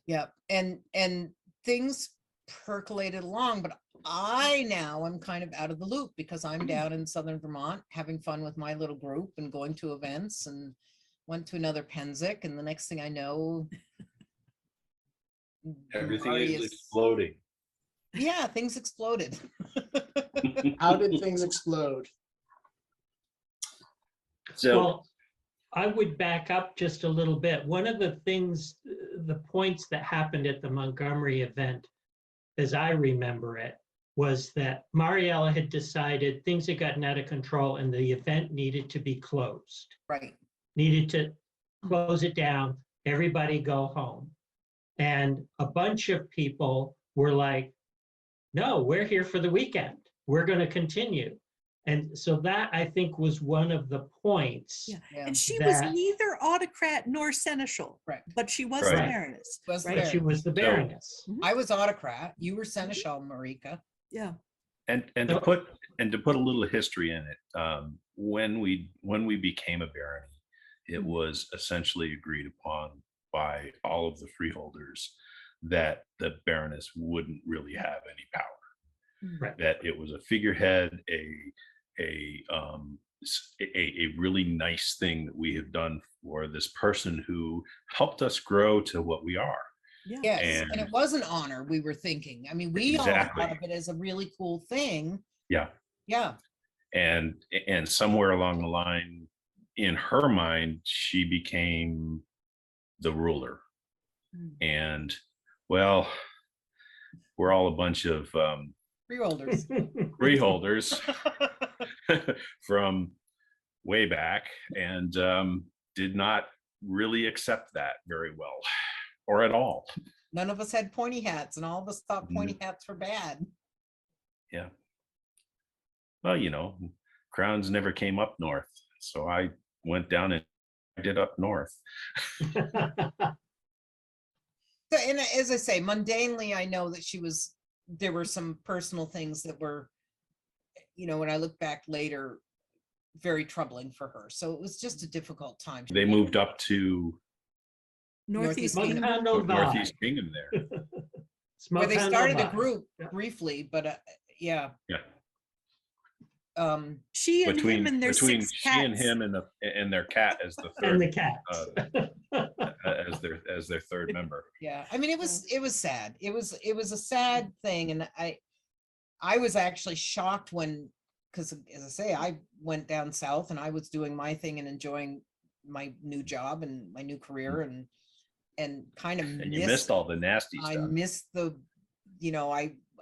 Yep. And things percolated along, but I now am kind of out of the loop because I'm down in southern Vermont having fun with my little group and going to events and went to another Penzic, and the next thing I know, Everything Marty is exploding. Yeah, things exploded. How did things explode? So Well, I would back up just a little bit. One of the things, the points that happened at the Montgomery event, as I remember it, was that Marieke had decided things had gotten out of control and the event needed to be closed. Right. Needed to close it down, everybody go home. And a bunch of people were like, no, we're here for the weekend. We're going to continue. And so that, I think, was one of the points. Yeah. Yeah. And she was That- neither autocrat nor seneschal, Correct. but she was Right. the Baroness. Was the right? But she was the Baroness. I was autocrat. You were seneschal, Marieke. Yeah. And So- to put a little history in it, when we became a barony, it was essentially agreed upon by all of the freeholders that the Baroness wouldn't really have any power. Right. That it was a figurehead, a really nice thing that we have done for this person who helped us grow to what we are. Yeah. Yes, and it And- was an honor, we were thinking. I mean, we all Exactly. thought of it as a really cool thing. Yeah. Yeah, And somewhere along the line, in her mind, she became the ruler. Mm. And well, we're all a bunch of freeholders. freeholders from way back, and did not really accept that very well, or at all. None of us had pointy hats, and all of us thought pointy hats were bad. Yeah. Well, crowns never came up north, so I went down and did up north. So, and as I say, mundanely, I know that there were some personal things that were, when I look back later, very troubling for her. So it was just a difficult time. They moved up to Northeast Northeast Kingdom. Montano Northeast Kingdom there. Where they started the Montano group Yeah. briefly, but yeah. Yeah. She and Between him and their between six she cats. and him and their cat as the and the third cats. as their third member. Yeah, I mean, it was sad. It was a sad thing, and I was actually shocked when, because as I say, I went down south and I was doing my thing and enjoying my new job and my new career, and kind of And you missed all the nasty I stuff. missed the,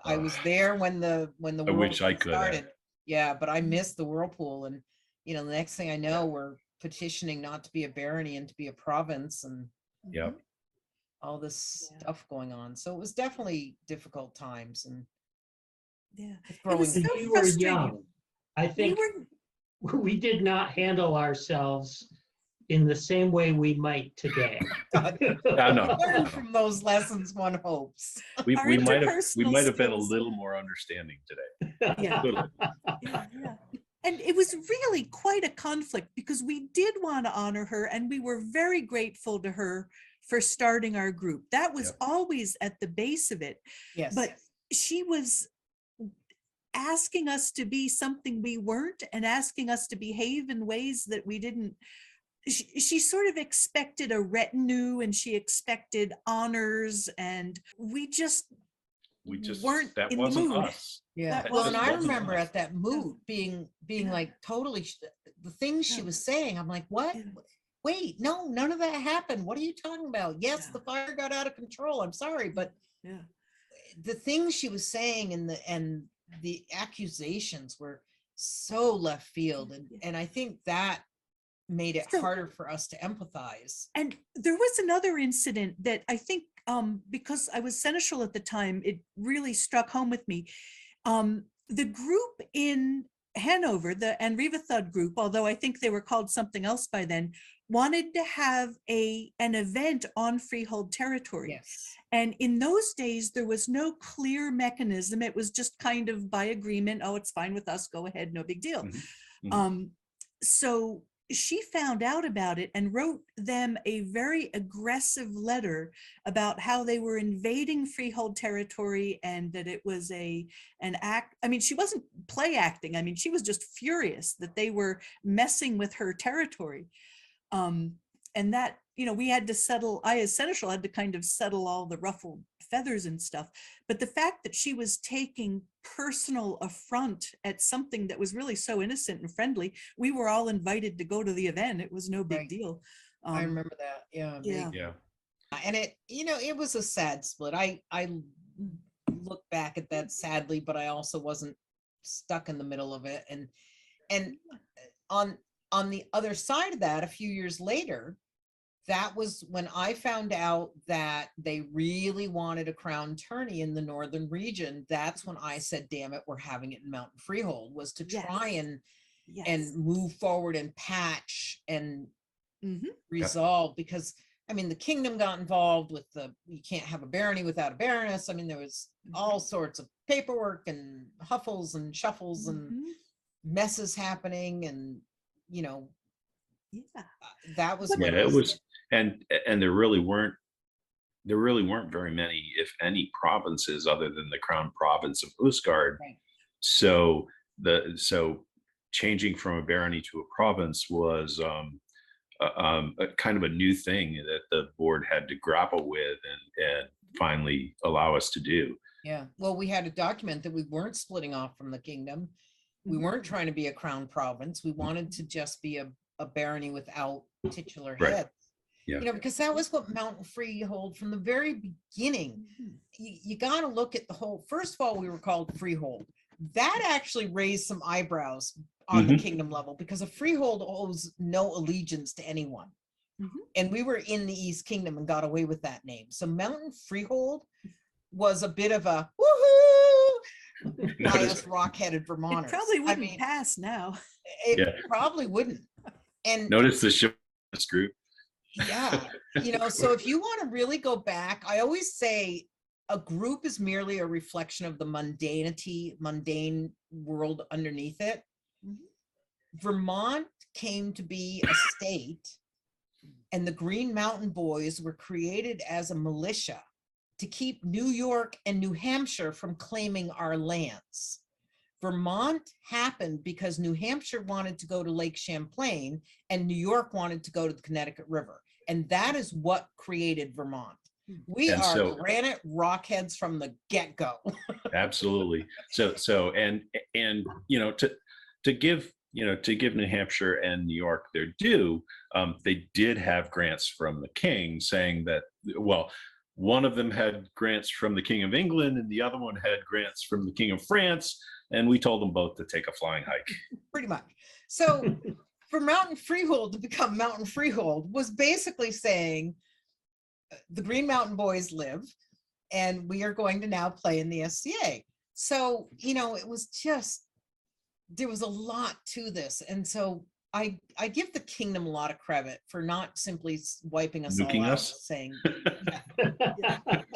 I was there when the I wish I whirlpool could have. started. Yeah, but I missed the whirlpool, and the next thing I know, we're petitioning not to be a barony and to be a province, and Yep. all this Yeah. stuff going on. So it was definitely difficult times, and Yeah. growing. was so We were frustrating. young. I We think were, we did not handle ourselves in the same way we might today. God, No. learn from those lessons, one hopes. We Our might have interpersonal been a skills. little more understanding today. Yeah. Little. yeah, yeah. And it was really quite a conflict because we did want to honor her and we were very grateful to her for starting our group. That was Yep. always at the base of it. Yes. But she was asking us to be something we weren't and asking us to behave in ways that we didn't. She sort of expected a retinue and she expected honors, and we just weren't that in the wasn't mood. us. Yeah, That well, and just I wasn't remember us. at that mood being Yeah. like totally, the things she Yeah. was saying, I'm like, what? Yeah. Wait, no, none of that happened. What are you talking about? Yes, Yeah. the fire got out of control. I'm sorry, but Yeah. the things she was saying and the accusations were so left field, Yeah. and I think that made it So- harder for us to empathize. And there was another incident that I think, because I was seneschal at the time, it really struck home with me. The group in Hanover, the Anrivathud group, although I think they were called something else by then, wanted to have an event on freehold territory. Yes. And in those days, there was no clear mechanism. It was just kind of by agreement. Oh, it's fine with us. Go ahead. No big deal. Mhm. So she found out about it and wrote them a very aggressive letter about how they were invading freehold territory and that it was an act. I mean, she wasn't play acting. I mean, she was just furious that they were messing with her territory. And that, we had to settle, I as seneschal had to kind of settle all the ruffled feathers and stuff. But the fact that she was taking personal affront at something that was really so innocent and friendly, we were all invited to go to the event. It was no big Right. deal. I remember that. Yeah. yeah. Yeah. And it was a sad split. I look back at that sadly, but I also wasn't stuck in the middle of it. And on the other side of that, a few years later, that was when I found out that they really wanted a crown tourney in the northern region. That's when I said, damn it, we're having it in Mountain Freehold, was to Yes. try and Yes. move forward and patch and Mhm. resolve, because I mean the kingdom got involved with you can't have a barony without a baroness. I mean there was all sorts of paperwork and huffles and shuffles and Mhm. messes happening, and Yeah. that was Yeah, what it was, and there really weren't very many, if any, provinces other than the crown province of Utgard. Right. So changing from a barony to a province was a kind of a new thing that the board had to grapple with and finally allow us to do. Yeah, well, we had a document that we weren't splitting off from the kingdom. We weren't trying to be a crown province. We wanted to just be a barony without titular Right. heads. Yeah. Because that was what Mountain Freehold from the very beginning. Mhm. You got to look at the whole. First of all, we were called Freehold. That actually raised some eyebrows on the kingdom level, because a freehold owes no allegiance to anyone. Mhm. And we were in the East Kingdom and got away with that name. So Mountain Freehold was a bit of a woohoo by us rock-headed It Vermonters. probably I wouldn't mean, pass now. it Yeah. probably wouldn't. And Notice the ship group. yeah, so if you want to really go back, I always say a group is merely a reflection of the mundane world underneath it. Mhm. Vermont came to be a state, and the Green Mountain Boys were created as a militia to keep New York and New Hampshire from claiming our lands. Vermont happened because New Hampshire wanted to go to Lake Champlain and New York wanted to go to the Connecticut River. And that is what created Vermont. We And are so- granite rockheads from the get-go. Absolutely. So and to give New Hampshire and New York their due, they did have grants from the king saying that, well, one of them had grants from the King of England and the other one had grants from the King of France, and we told them both to take a flying hike. Pretty much. So for Mountain Freehold to become Mountain Freehold was basically saying the Green Mountain Boys live and we are going to now play in the SCA. So, it was just, there was a lot to this. And so I give the kingdom a lot of credit for not simply wiping us Nuking all out, us? saying,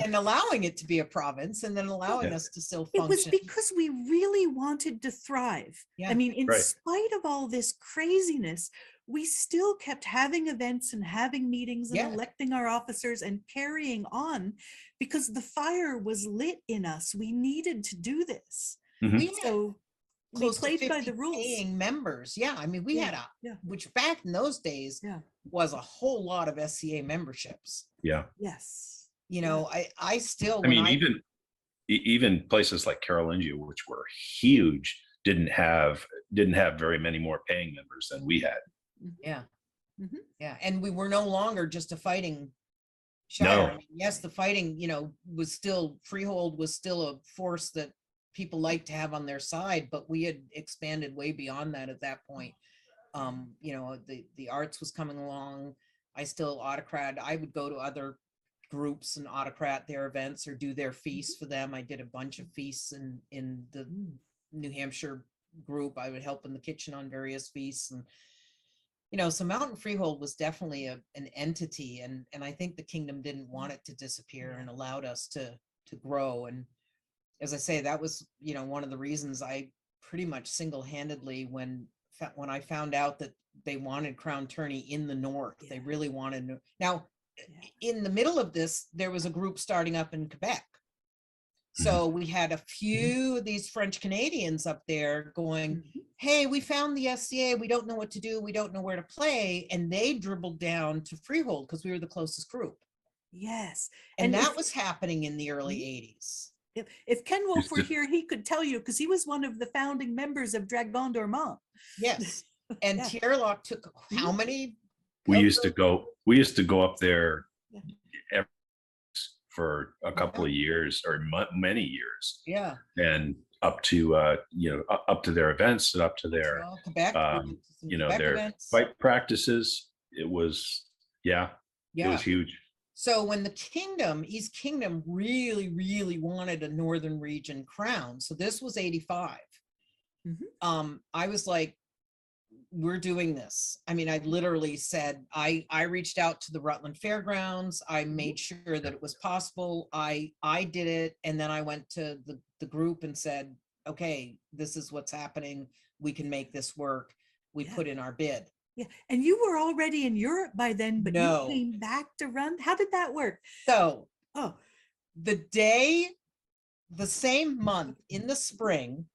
and allowing it to be a province and then allowing us to still It was function. because we really wanted to thrive. Yeah. I mean, in Right. spite of all this craziness, we still kept having events and having meetings and Yeah. electing our officers and carrying on because the fire was lit in us. We needed to do this. Mhm. We had So we close to played by 50 the rules. paying members. Yeah, I mean, we had Yeah. which back in those days Yeah. was a whole lot of SCA memberships. Yeah. Yes. I still, I mean, even places like Carolingia, which were huge, didn't have very many more paying members than we had. yeah. Mhm. Yeah, and we were no longer just a fighting Shire. No. I mean, yes, the fighting, was still, Freehold was still a force that people liked to have on their side, but we had expanded way beyond that at that point. The arts was coming along. I still autocrat. I would go to other groups and autocrat their events or do their feasts for them. I did a bunch of feasts in the New Hampshire group. I would help in the kitchen on various feasts, and so Mountain Freehold was definitely an entity, and I think the kingdom didn't want it to disappear and allowed us to grow. And as I say, that was one of the reasons I pretty much single-handedly, when I found out that they wanted crown tourney in the north, they really wanted. Now, in the middle of this, there was a group starting up in Quebec. So we had a few of these French Canadians up there going, hey, we found the SCA. We don't know what to do. We don't know where to play. And they dribbled down to Freehold because we were the closest group. Yes. And that if- was happening in the early 80s. If Ken Wolf Just were to- here, he could tell you because he was one of the founding members of Dragon d'Ormont. Yes. And Yeah. Tierlock took how many? We of used to go up there Yeah. for a couple of years or many years, Yeah. and up to up to their events and up to their Well, Quebec. we went to some Quebec their events. fight practices. It was It Yeah. was huge. So when the kingdom, East Kingdom really, really wanted a northern region crown, so this was 85. I was like, we're doing this. I mean, I literally said, I reached out to the Rutland Fairgrounds. I made sure that it was possible. I did it. And then I went to the group and said, okay, this is what's happening. We can make this work. We Yeah. put in our bid. Yeah. And you were already in Europe by then, but No. you came back to run. How did that work? So Oh, the same month in the spring,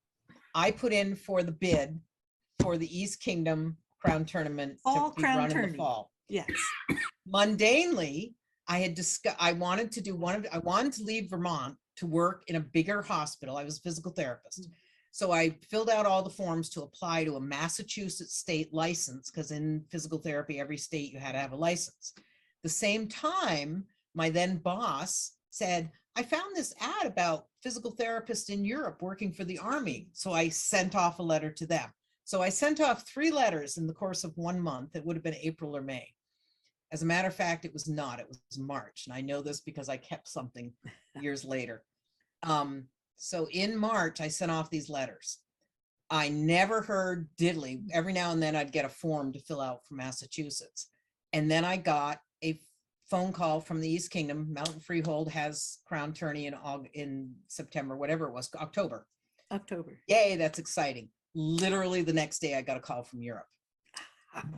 I put in for the bid for the East Kingdom Crown Tournament All to be Crown run in the Tourney. fall. yes. Mundanely, I had discussed, I wanted to leave Vermont to work in a bigger hospital. I was a physical therapist. So I filled out all the forms to apply to a Massachusetts state license, because in physical therapy, every state you had to have a license. The same time, my then boss said, I found this ad about physical therapists in Europe working for the Army. So I sent off a letter to them. So I sent off 3 letters in the course of 1 month. It would have been April or May. As a matter of fact, it was not. It was March. And I know this because I kept something years later. So in March, I sent off these letters. I never heard diddly. Every now and then I'd get a form to fill out from Massachusetts. And then I got a phone call from the East Kingdom. Mountain Freehold has Crown Tourney in September, whatever it was, October. Yay, that's exciting. Literally the next day I got a call from Europe.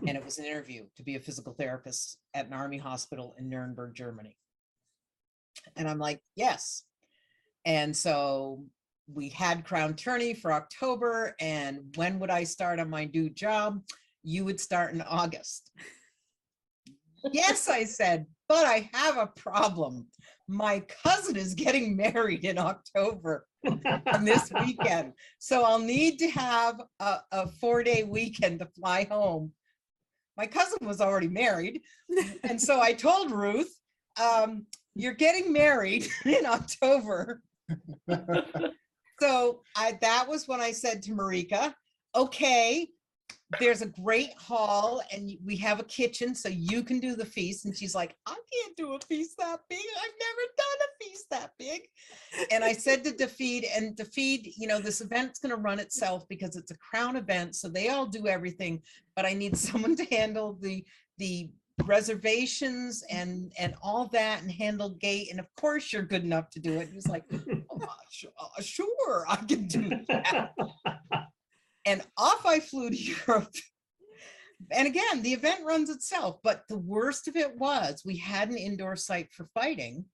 And it was an interview to be a physical therapist at an army hospital in Nuremberg, Germany. And I'm like, yes. And so we had Crown Tourney for October. And when would I start on my new job? You would start in August. Yes, I said, but I have a problem. My cousin is getting married in October on this weekend. So I'll need to have a 4-day weekend to fly home. My cousin was already married. And so I told Ruth, you're getting married in October. So that was when I said to Marieke, okay, there's a great hall and we have a kitchen so you can do the feast. And she's like, I can't do a feast that big. I've never done a feast that big. And I said to Defeed, and Defeed, you know, this event's going to run itself because it's a crown event. So they all do everything, but I need someone to handle the reservations and all that and handle gate. And of course you're good enough to do it. He was like, oh, sure, I can do that. And off I flew to Europe. And again, the event runs itself, but the worst of it was we had an indoor site for fighting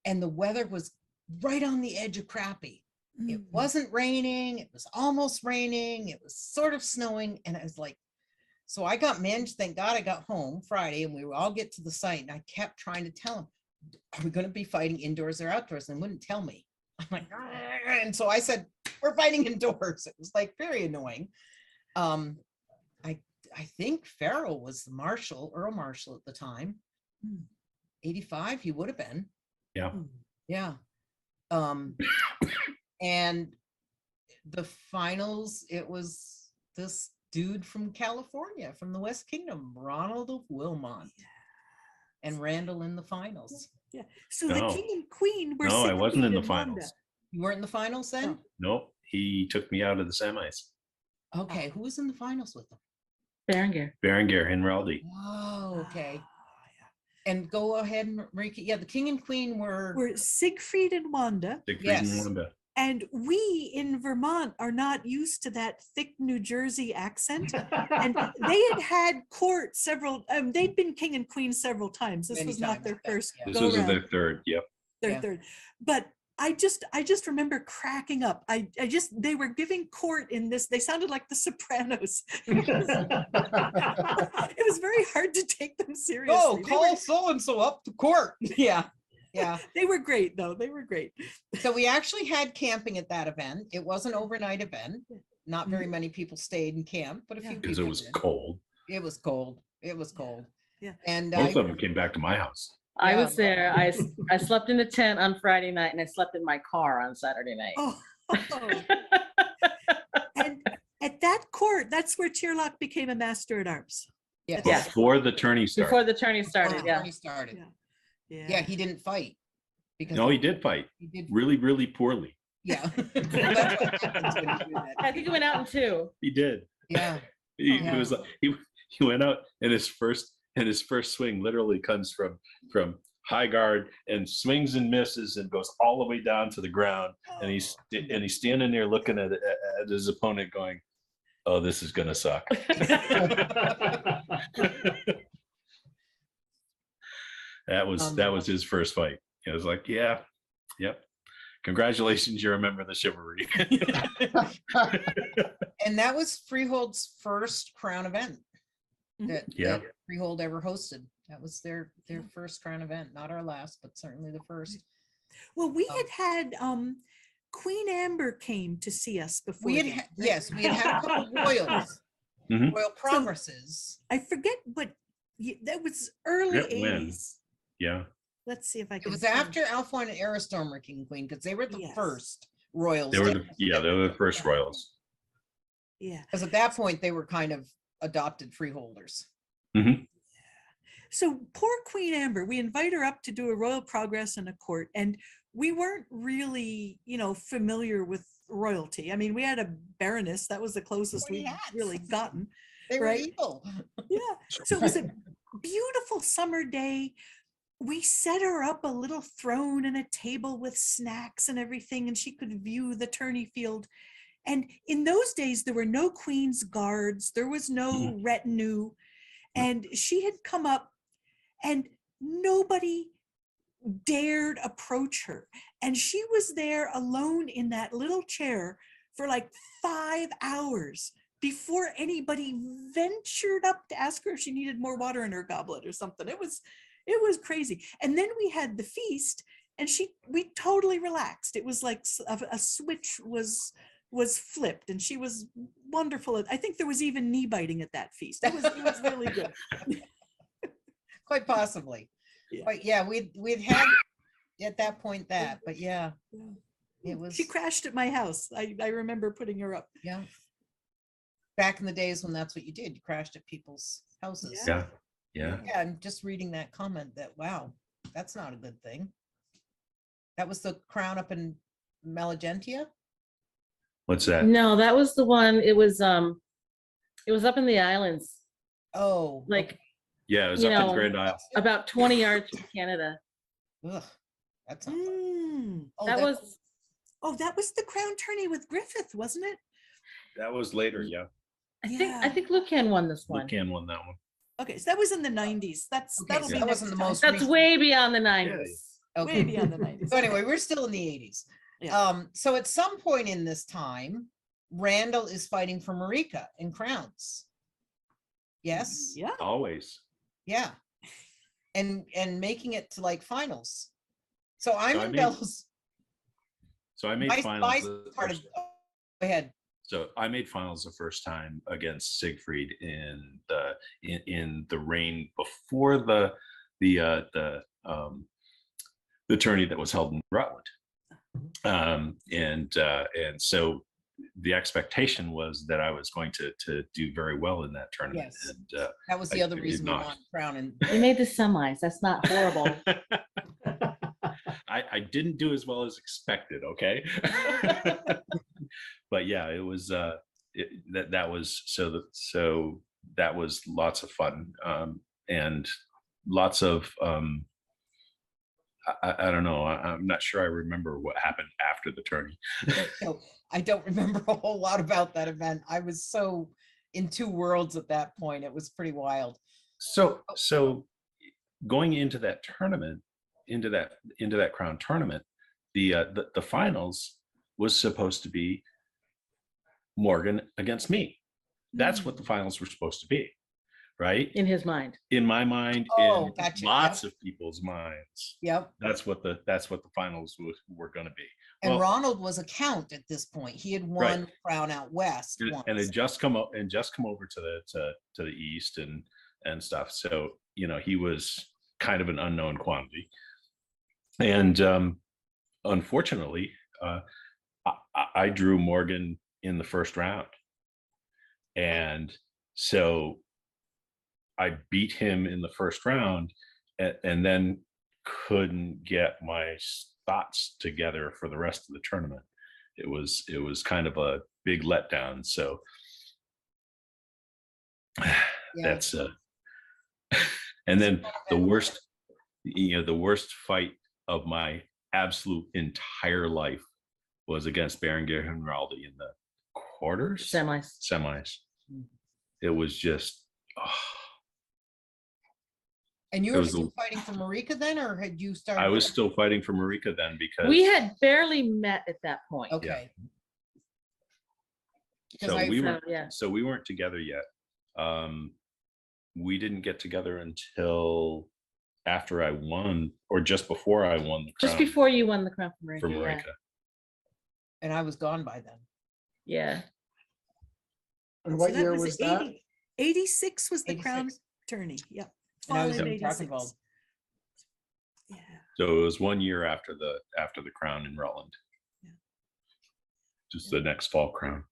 and the weather was right on the edge of crappy. It wasn't raining. It was almost raining. It was sort of snowing. And I was like, so I got managed. Thank God I got home Friday and we would all get to the site. And I kept trying to tell them, are we going to be fighting indoors or outdoors? And they wouldn't tell me. I'm like, and so I said, we're fighting indoors. It was like very annoying. I think Farrell was the marshal, Earl Marshal at the time. 85, he would have been. Yeah. Yeah. And the finals, it was this dude from California, from the West Kingdom, Ronald of Wilmot, and Randall in the finals. Yeah. So the No. king and queen were. No, I wasn't in the Siegfried and Wanda. finals. You weren't in the finals then? Nope. He took me out of the semis. Okay, who was in the finals with them? Berengar. Berengar Hinraldi. Oh, okay. And go ahead, Marieke. Yeah, the king and queen were Siegfried and Wanda. Siegfried Yes. and Wanda. And we in Vermont are not used to that thick New Jersey accent. And they had court several, they'd been king and queen several times. This Many was not times, their yeah. first Yeah. This go was round, their third. Yep. their Yeah. third. But I just remember cracking up. They were giving court in this. They sounded like the Sopranos. It was very hard to take them seriously. oh, They call were- so-and-so up to court. Yeah. Yeah. They were great though. They were great. So we actually had camping at that event. It was an overnight event. Not very many people stayed and camped, but a Yeah. few Because people it was did. cold. It was cold. It was cold. Yeah. And Most of them came back to my house. I Yeah. was there. I slept in a tent on Friday night and I slept in my car on Saturday night. Oh. And at that court, that's where Tyrlock became a master at arms. Yeah. Yeah. before the tourney started. Before the tourney started, Before yeah. he started. Yeah. Yeah, he didn't fight. Because No, he did fight he did. really, really poorly. Yeah. Well, that's what happens when you do that. I think it went out in 2. He did. Yeah. He Oh. was like, he went out and his first swing literally comes from high guard and swings and misses and goes all the way down to the ground. And he's standing there looking at his opponent going, oh, this is gonna suck. That was his first fight. It was like, yeah, yep. Congratulations, you're a member of the chivalry. And that was Freehold's first crown event that Yeah. Freehold ever hosted. That was their first crown event, not our last, but certainly the first. Well, we had Queen Amber came to see us before. We had, that, right? yes, we had a couple royals, Mhm. royal progresses. I forget what that was early Forget when. 80s. Yeah. Let's see if I It can. was find after Alphonse and Aristorm were king and queen because they were the Yes. first royals. They were the first royals. Yeah. Because at that point they were kind of adopted freeholders. Mhm. So poor Queen Amber, we invite her up to do a royal progress in a court, and we weren't really, familiar with royalty. I mean, we had a baroness, that was the closest We we'd had. really gotten. They were Right. evil. Yeah. So it was a beautiful summer day. We set her up a little throne and a table with snacks and everything, and she could view the tourney field. And in those days, there were no queen's guards, there was no retinue, and she had come up and nobody dared approach her. And she was there alone in that little chair for like 5 hours before anybody ventured up to ask her if she needed more water in her goblet or something. It was crazy. And then we had the feast, and we totally relaxed. It was like a switch was flipped, and she was wonderful. I think there was even knee biting at that feast. It was really good. Quite possibly. Yeah. But yeah, we'd had at that point that, but yeah, it was. She crashed at my house. I remember putting her up. Yeah. Back in the days when that's what you did, you crashed at people's houses. Yeah. Yeah. Yeah, I'm just reading that comment that, wow, that's not a good thing. That was the crown up in Malagentia? What's that? No, that was the one. It was up in the islands, Oh. like Yeah, it was You up in know, Grand Isle. about 20 yards from Canada. Ugh, that's not fun. Oh, That was That was the crown tourney with Griffith, wasn't it? That was later, yeah. I think Lucan won this one. Lucan won that one. Okay, so that was in the 90s. Okay, That'll so be that next wasn't the time. most That's recent. way beyond the 90s. Way Okay. beyond the 90s. So anyway, we're still in the 80s. Yeah. So at some point in this time, Randall is fighting for Marieke in crowns. Yes? Yeah. Always. Yeah. And making it to like finals. So I'm So I in made- Bella's. So I made My finals. part of, go ahead. So I made finals the first time against Siegfried in the reign before the tourney that was held in Rutland. And so the expectation was that I was going to do very well in that tournament. Yes. And That was the I other did reason we not. won crown. And You made the semis. That's not horrible. I didn't do as well as expected. Okay. But yeah, it was that was lots of fun, and lots of I don't know. I'm not sure I remember what happened after the tourney. so I don't remember a whole lot about that event. I was so in two worlds at that point. It was pretty wild. So going into that tournament, into that crown tournament, the finals was supposed to be Morgan against me. That's what the finals were supposed to be, right? In his mind. In my mind, Oh, in gotcha, lots of people's minds, Yep. that's what the finals were going to be. And Well, Ronald was a count at this point. He had won Right. the crown out west once. and had just come over to the east and stuff. So he was kind of an unknown quantity, and unfortunately, I drew Morgan in the first round, and so I beat him in the first round, and then couldn't get my thoughts together for the rest of the tournament. It was kind of a big letdown. So that's and then the worst fight of my absolute entire life was against Berenguer and Raldi in the quarters, semis. It was just And you were still fighting for Marieke then, or had you started? I was still fighting for Marieke then, because we had barely met at that point. Okay. So we weren't together yet. We didn't get together until after I won, or just before I won the crown. Just before you won the crown for Marieke. And I was gone by then. Yeah. And what year was that? 86 was the 86. crown tourney. Yep. And I was Fall in of Dragonwald. 86. Yeah. So it was 1 year after the crown in Rutland. Yeah. Just the next fall crown.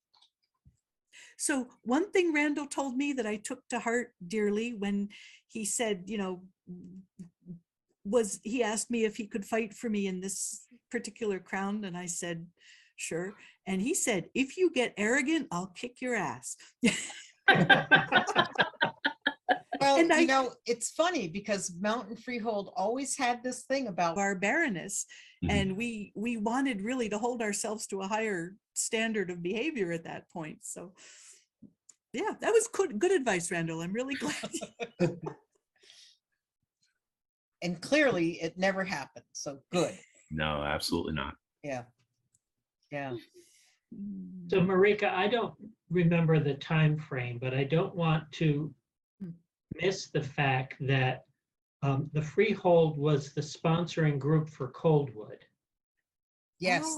So one thing Randall told me that I took to heart dearly when he said, he asked me if he could fight for me in this particular crown, and I said, sure. And he said, if you get arrogant, I'll kick your ass. Well, And it's funny because Mountain Freehold always had this thing about our baroness, and we wanted really to hold ourselves to a higher standard of behavior at that point. So yeah, that was good advice, Randall. I'm really glad. and clearly it never happened. So good. No, absolutely not. Yeah. So Marieke, I don't remember the time frame, but I don't want to miss the fact that the Freehold was the sponsoring group for Coldwood. Yes,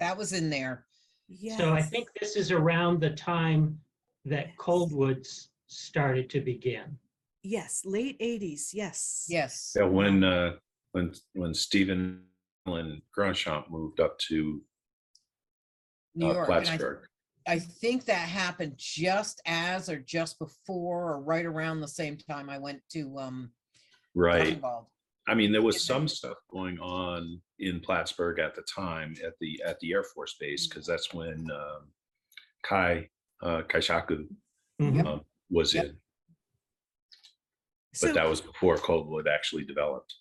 that was in there. Yes. So I think this is around the time that Coldwoods started to begin. Yes, late 80s. Yes. Yes. Yeah, when Stephen and Grandchamp moved up to New York. And Plattsburgh. I think that happened just as or just before or right around the same time I went to Right. Dragonwald. I mean, there was some stuff going on in Plattsburgh at the time at the Air Force Base, because that's when Kaishaku was in. But that was before Coldwood actually developed.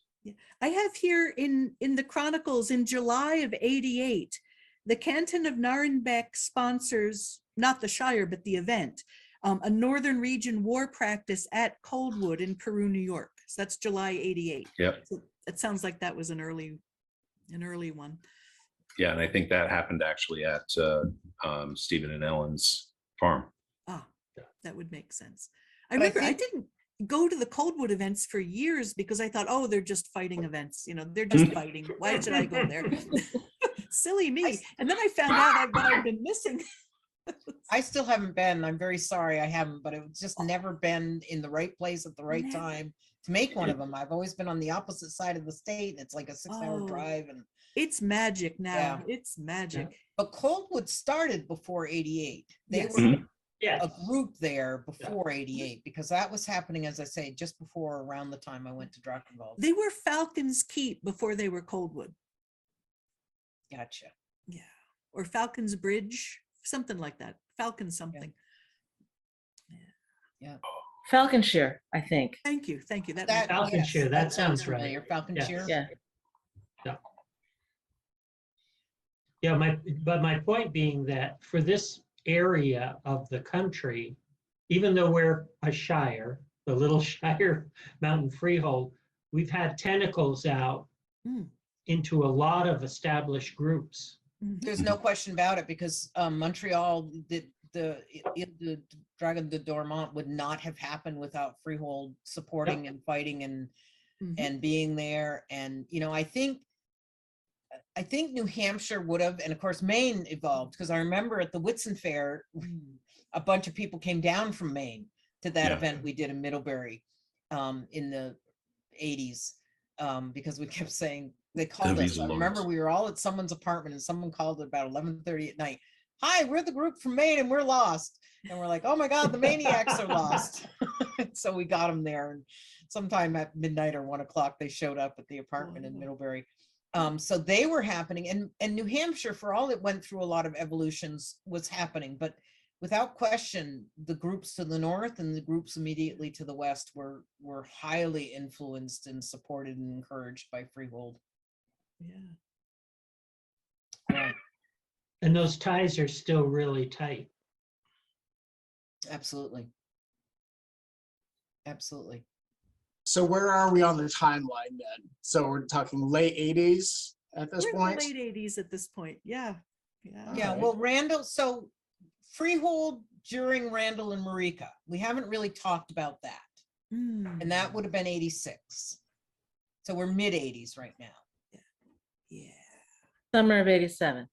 I have here in the Chronicles in July of 88, the Canton of Narenbeck sponsors, not the Shire, but the event, a Northern Region war practice at Coldwood in Peru, New York. So that's July 88. Yep. So it sounds like that was an early one. Yeah, and I think that happened actually at Stephen and Ellen's farm. Ah, that would make sense. I remember I didn't go to the Coldwood events for years because I thought, oh, they're just fighting events. They're just fighting. Why should I go there? Silly me. And then I found out what I've been missing. I still haven't been. I'm very sorry I haven't, but it's just never been in the right place at the right time to make one of them. I've always been on the opposite side of the state. It's like a 6-hour drive. And it's magic now. Yeah. It's magic. Yeah. But Coldwood started before 88. They were a group there before 88, because that was happening, as I say, just before around the time I went to Drakenwald. They were Falcon's Keep before they were Coldwood. Gotcha. Yeah. Or Falcon's Bridge, something like that. Falcon something. Yeah. Falconshire, I think. Thank you. That Falconshire, that sounds right. Falconshire. Yeah. Yeah, my point being that for this area of the country, even though we're a shire, the little Shire Mountain Freehold, we've had tentacles out into a lot of established groups. There's no question about it, because Montreal, the Dragon de Dormant would not have happened without Freehold supporting and fighting and being there. And I think New Hampshire would have, and of course Maine evolved, because I remember at the Whitsun Fair, a bunch of people came down from Maine to that event we did in Middlebury in the 80s, because we kept saying, they called us. I remember we were all at someone's apartment and someone called at about 11:30 at night. hi, we're the group from Maine and we're lost. And we're like, oh my God, the maniacs are lost. So we got them there. And sometime at midnight or 1 o'clock, they showed up at the apartment in Middlebury. So they were happening. And New Hampshire, for all it went through a lot of evolutions, was happening. But without question, the groups to the north and the groups immediately to the west were highly influenced and supported and encouraged by Freehold. Yeah. And those ties are still really tight. Absolutely. Absolutely. So where are we on the timeline then? So we're talking late 80s at this We're in point? the late 80s at this point. Yeah. Yeah. Yeah, Okay. well, Randall, so Freehold during Randall and Marieke, we haven't really talked about that. And that would have been 86. So we're mid 80s right now. Yeah. Summer of 87.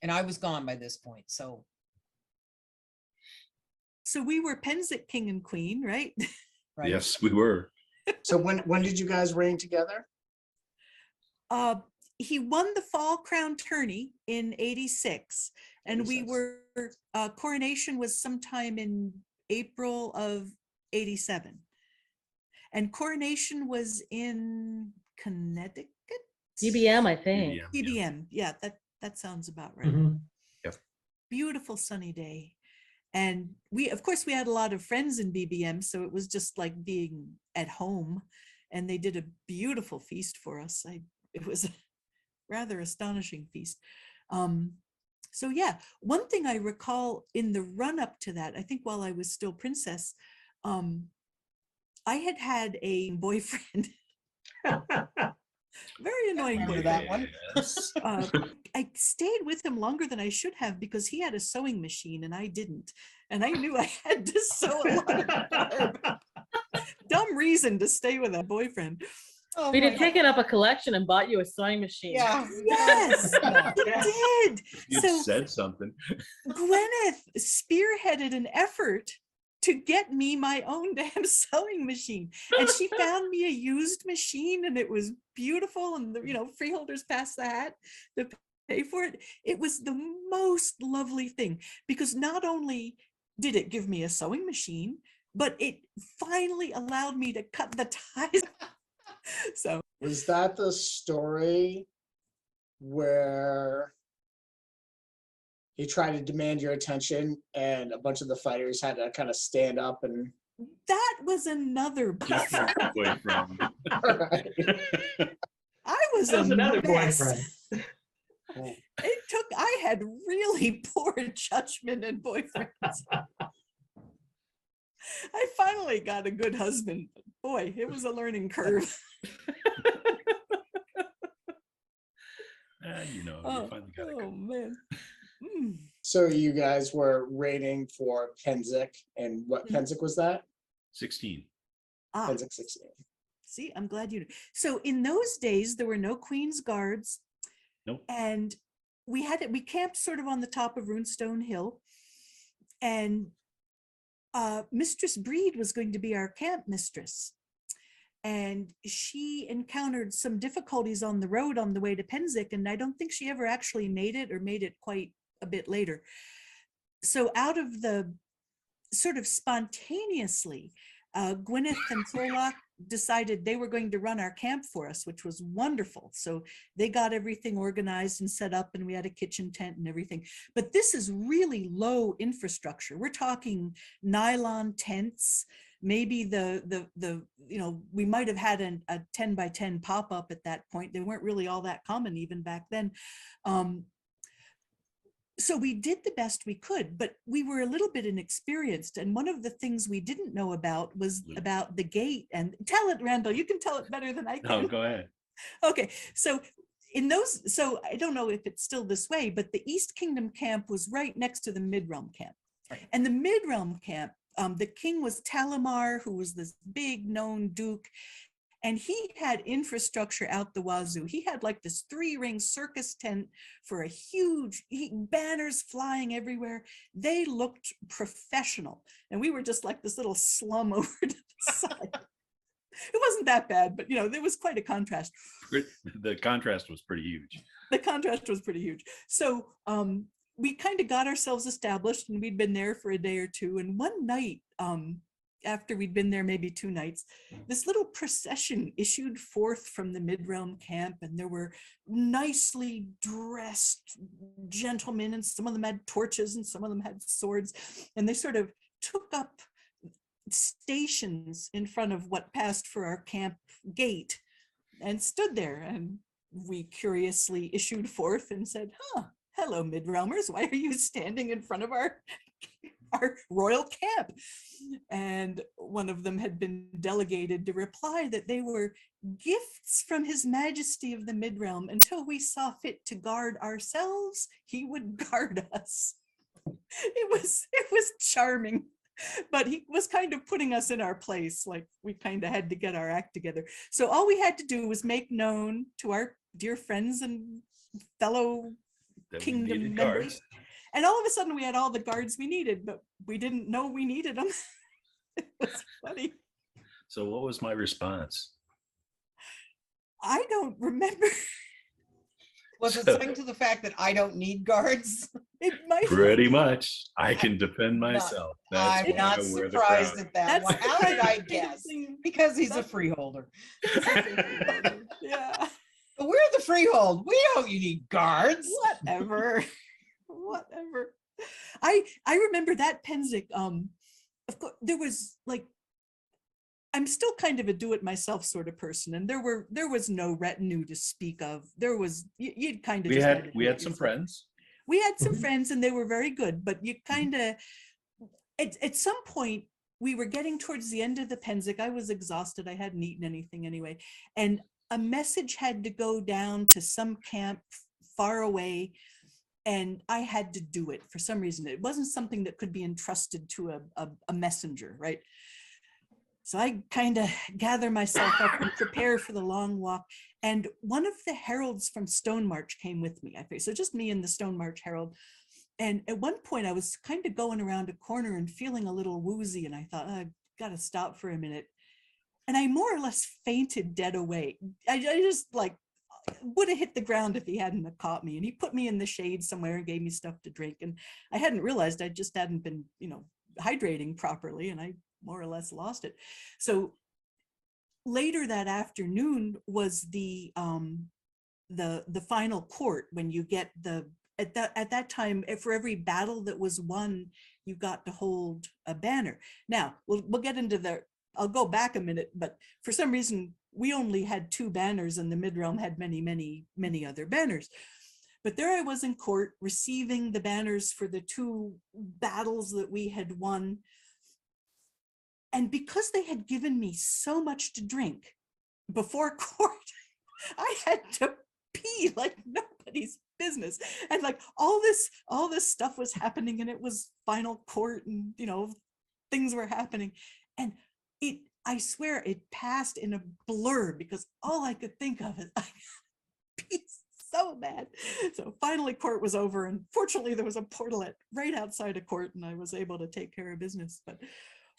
And I was gone by this point, so. So we were Pensick king and queen, right? Right. Yes, we were. So when did you guys reign together? He won the Fall Crown tourney in 86, and we 86. were coronation was sometime in April of 87, and coronation was in Connecticut. UBM, I think. Yeah. EBM, yeah, that sounds about right. Mhm. Beautiful sunny day, and of course we had a lot of friends in BBM, so it was just like being at home, and they did a beautiful feast for us. It was a rather astonishing feast. So yeah, one thing I recall in the run up to that, I think while I was still princess, I had a boyfriend. Very annoying Remember boyfriend. that one? Yes. I stayed with him longer than I should have because he had a sewing machine and I didn't. And I knew I had to sew a lot of garb. Dumb reason to stay with a boyfriend. Oh We'd my have taken up a collection and bought you a sewing machine. Yeah. Yes, Yeah. he Yeah. did. You So said something. Gwyneth spearheaded an effort to get me my own damn sewing machine. And she found me a used machine and it was beautiful. And the, freeholders passed the hat to pay for it. It was the most lovely thing because not only did it give me a sewing machine, but it finally allowed me to cut the ties. So Was that the story where he tried to demand your attention and a bunch of the fighters had to kind of stand up and that was another boyfriend. Different boyfriend. I was, That was a another mess. boyfriend. I had really poor judgment in boyfriends. I finally got a good husband. But boy, it was a learning curve. You Oh, finally got a good. man. Mm. so you guys were reigning for Pensick, and what Mhm. Pensick was that? 16. Ah, Pensick 16. see, I'm glad you know. So in those days, there were no Queen's Guards. Nope. And we camped sort of on the top of Runestone Hill. And Mistress Breed was going to be our camp mistress. And she encountered some difficulties on the road on the way to Pensick, and I don't think she ever actually made it or made it quite a bit later. So out of the sort of spontaneously, Gwyneth and Thorlock decided they were going to run our camp for us, which was wonderful. So they got everything organized and set up, and we had a kitchen tent and everything. But this is really low infrastructure. We're talking nylon tents, maybe we might have had a 10 by 10 pop-up at that point. They weren't really all that common even back then. So we did the best we could, but we were a little bit inexperienced. And one of the things we didn't know about was about the gate. And tell it, Randall, you can tell it better than I can. No, go ahead. Okay, so so I don't know if it's still this way, but the East Kingdom camp was right next to the Mid-Realm camp. Right. And the Mid-Realm camp, the king was Talamar, who was this big known duke. And he had infrastructure out the wazoo. He had like this 3-ring circus tent for a huge banners flying everywhere. They looked professional. And we were just like this little slum over to the side. It wasn't that bad, but there was quite a contrast. The contrast was pretty huge. The contrast was pretty huge. So we kind of got ourselves established, and we'd been there for a day or two. And one night, after we'd been there maybe 2 nights, this little procession issued forth from the mid-realm camp, and there were nicely dressed gentlemen, and some of them had torches and some of them had swords, and they sort of took up stations in front of what passed for our camp gate and stood there. And we curiously issued forth and said, hello, mid-realmers, why are you standing in front of our royal camp? And one of them had been delegated to reply that they were gifts from His Majesty of the Mid-Realm. Until we saw fit to guard ourselves, he would guard us. It was charming, but he was kind of putting us in our place, like we kind of had to get our act together. So all we had to do was make known to our dear friends and fellow That we kingdom needed members. guards. And all of a sudden we had all the guards we needed, but we didn't know we needed them. It was funny. So what was my response? I don't remember. Was it So- something to the fact that I don't need guards? It might Pretty much. I can defend myself. That's I'm why not I wear the surprised crown. at that one. How did I guess? Because he's a That's- freeholder. Yeah, But we're the freehold. We don't need guards. whatever. Whatever. I remember that Penzic. Of course, there was like, I'm still kind of a do-it-myself sort of person, and there was no retinue to speak of. There was you'd kind of We just had to do we it had some yourself. friends. We had some Mhm. friends, and they were very good, but you kind of at some point we were getting towards the end of the Penzic. I was exhausted. I hadn't eaten anything anyway, and a message had to go down to some camp far away, and I had to do it for some reason. It wasn't something that could be entrusted to a messenger, right? So I kind of gather myself up and prepare for the long walk. And one of the heralds from Stone March came with me. So just me and the Stone March herald. And at one point I was kind of going around a corner and feeling a little woozy. And I thought, I've got to stop for a minute. And I more or less fainted dead away. I just like would have hit the ground if he hadn't have caught me. And he put me in the shade somewhere and gave me stuff to drink. And I hadn't realized I just hadn't been, hydrating properly. And I more or less lost it. So later that afternoon was the final court, when you get at that time, for every battle that was won, you got to hold a banner. Now we'll get into I'll go back a minute, but for some reason we only had 2 banners, and the Mid-Realm had many other banners. But there I was in court receiving the banners for the 2 battles that we had won. And because they had given me so much to drink before court, I had to pee like nobody's business. And like all this stuff was happening, and it was final court, and things were happening. And I swear it passed in a blur, because all I could think of is I pee so bad. So finally court was over, and fortunately there was a portalet right outside of court, and I was able to take care of business. But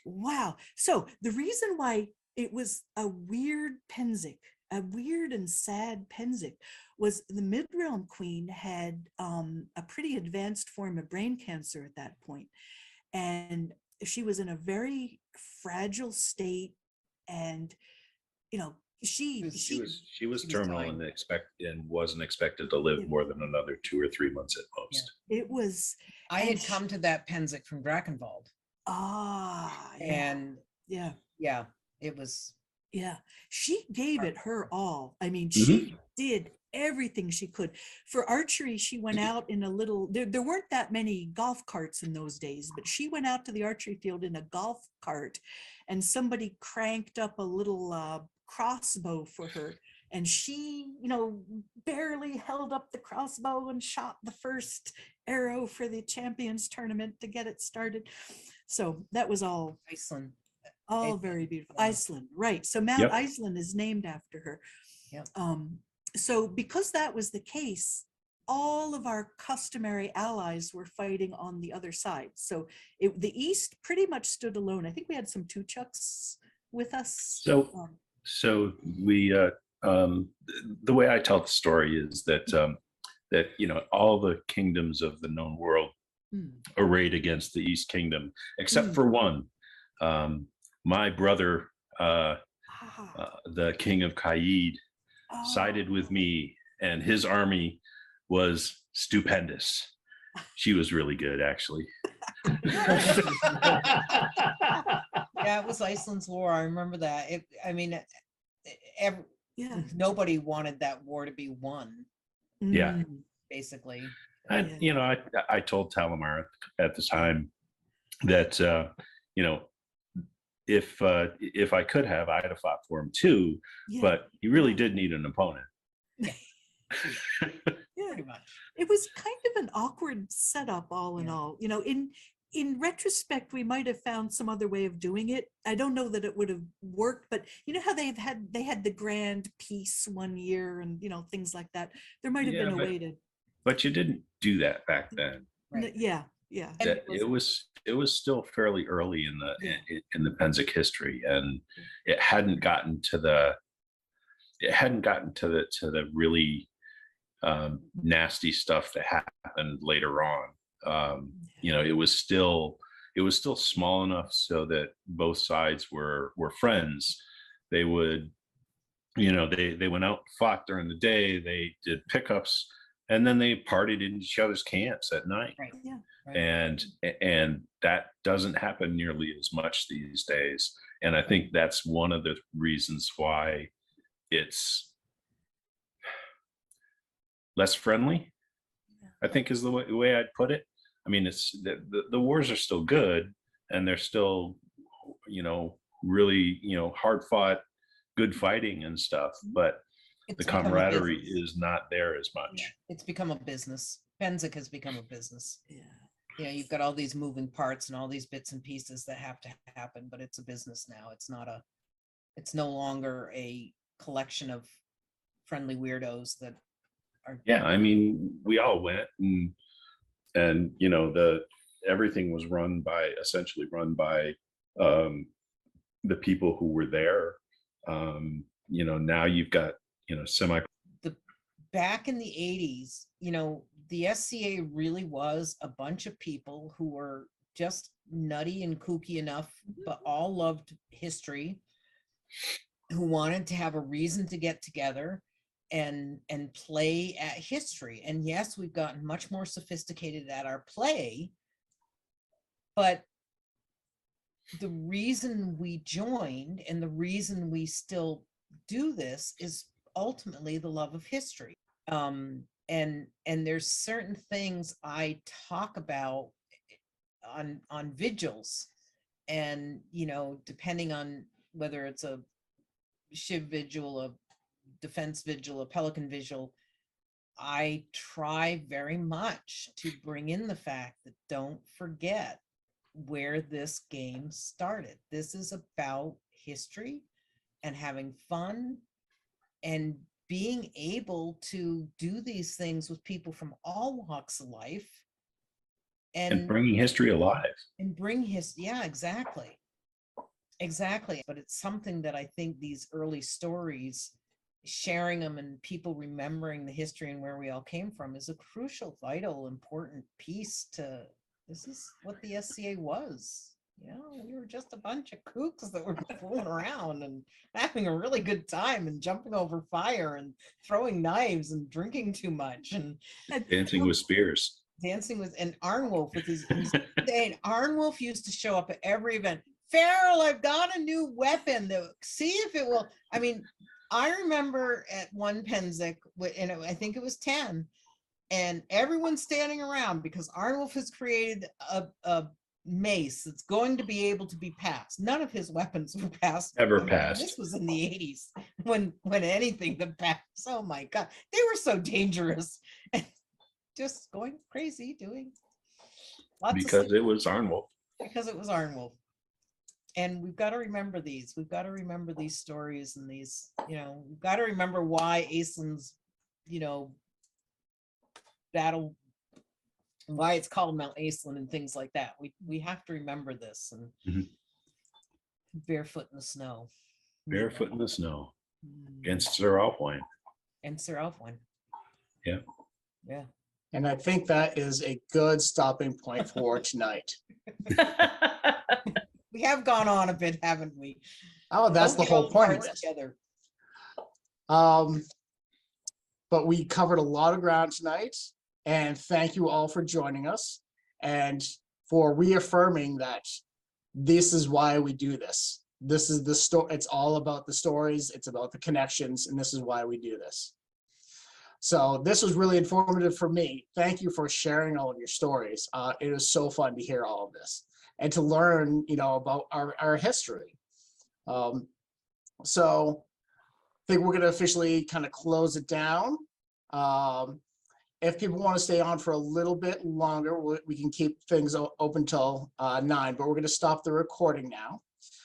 wow. So the reason why it was a weird Penzic, a weird and sad Penzic, was the Mid-Realm Queen had a pretty advanced form of brain cancer at that point. And she was in a very fragile state, and she was terminal dying. and wasn't expected to live more than another 2 or 3 months at most. it was I And had come to that Penzic from Drakenwald. And yeah it was. Yeah, she gave it her all. I mean, she did everything she could. For archery, she went out in a little, there weren't that many golf carts in those days, but she went out to the archery field in a golf cart, and somebody cranked up a little crossbow for her. And she, barely held up the crossbow and shot the first arrow for the champions tournament to get it started. So that was all Iceland. all very beautiful. Iceland, right. So Mount Yep. Iceland is named after her. Yep. So because that was the case, all of our customary allies were fighting on the other side. So the East pretty much stood alone. I think we had some Tuchuks with us. So So we, the way I tell the story is that that all the kingdoms of the known world Mm. arrayed against the East Kingdom, except Mm. for one. My brother, the King of Kaid, sided with Oh. me, and his army was stupendous. She was really good, actually. Yeah, it was Iceland's war. I remember that. Yeah. Nobody wanted that war to be won, Yeah. Mm. basically. And Yeah. I told Talamar at the time that if I could have, I'd have fought for him too. Yeah. But he really Yeah. did need an opponent. Yeah. Pretty much. It was kind of an awkward setup, all in Yeah. all. In retrospect, we might have found some other way of doing it. I don't know that it would have worked, but you know how they had the grand peace one year and things like that. There might have Yeah, been a way to. but you didn't do that back then. Right. Yeah. Yeah. And That it was still fairly early in the Yeah. in the Penzic history, and it hadn't gotten to the really nasty stuff that happened later on. It was still small enough so that both sides were friends. They would, they went out and fought during the day. They did pickups, and then they partied in each other's camps at night. Right. Yeah. Right. And that doesn't happen nearly as much these days. And I think that's one of the reasons why it's less friendly, I think is the way I'd put it. I mean, it's the wars are still good, and they're still, really, hard fought, good fighting and stuff, but It's the become a camaraderie business. is not there as much. Yeah, it's become a business. Penzic has become a business. Yeah. You've got all these moving parts and all these bits and pieces that have to happen, but it's a business now. It's no longer a collection of friendly weirdos that are. Yeah, I mean, we all went, and everything was essentially run by the people who were there. Now you've got Back in the 80s, the SCA really was a bunch of people who were just nutty and kooky enough, but all loved history, who wanted to have a reason to get together and play at history. And yes, we've gotten much more sophisticated at our play, but the reason we joined and the reason we still do this is ultimately the love of history. And there's certain things I talk about on vigils, and depending on whether it's a Shiv vigil, a defense vigil, a Pelican vigil, I try very much to bring in the fact that don't forget where this game started. This is about history and having fun and being able to do these things with people from all walks of life and bringing history alive. And bring yeah, exactly. But it's something that I think these early stories, sharing them and people remembering the history and where we all came from, is a crucial, vital, important piece to this is what the SCA was. We were just a bunch of kooks that were fooling around and having a really good time and jumping over fire and throwing knives and drinking too much and dancing with spears. And Arnwolf with his and Arnwolf used to show up at every event. Farrell, I've got a new weapon. See if it will. I mean, I remember at one Penzic, and I think it was 10, and everyone's standing around because Arnwolf has created a mace that's going to be able to be passed. None of his weapons were passed. Ever passed. This was in the 80s when anything that passed. Oh my God, they were so dangerous. Just going crazy doing lots because it was Arnwolf. Because it was Arnwolf. And we've got to remember these. We've got to remember these stories and these, we've got to remember why Aislin's, battle, why it's called Mount Aislinn and things like that. We have to remember this and barefoot in the snow. Barefoot in the snow Mm, against Sir Alpine. And Sir Alpine. Yeah. Yeah. And I think that is a good stopping point for tonight. We have gone on a bit, haven't we? Oh, that's Don't the get whole all point of cards this. together. But we covered a lot of ground tonight, and thank you all for joining us and for reaffirming that this is why we do this. This is the story. It's all about the stories. It's about the connections, and this is why we do this. So this was really informative for me. Thank you for sharing all of your stories. It was so fun to hear all of this and to learn, about our history. So I think we're going to officially kind of close it down. If people want to stay on for a little bit longer, we can keep things open till 9, but we're going to stop the recording now.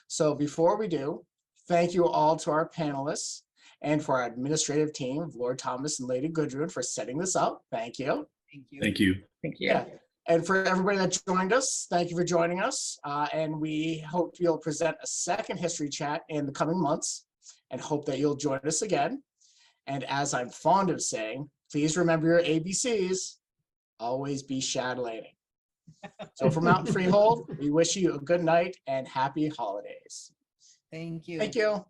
So before we do, thank you all to our panelists and for our administrative team of Lord Thomas and Lady Guðrún for setting this up. Thank you. Thank you. Thank you. Thank you. Yeah. And for everybody that joined us, thank you for joining us. And we hope you'll present a second history chat in the coming months and hope that you'll join us again. And as I'm fond of saying, please remember your ABCs, always be Chatelain. So from Mountain Freehold, we wish you a good night and happy holidays. Thank you. Thank you.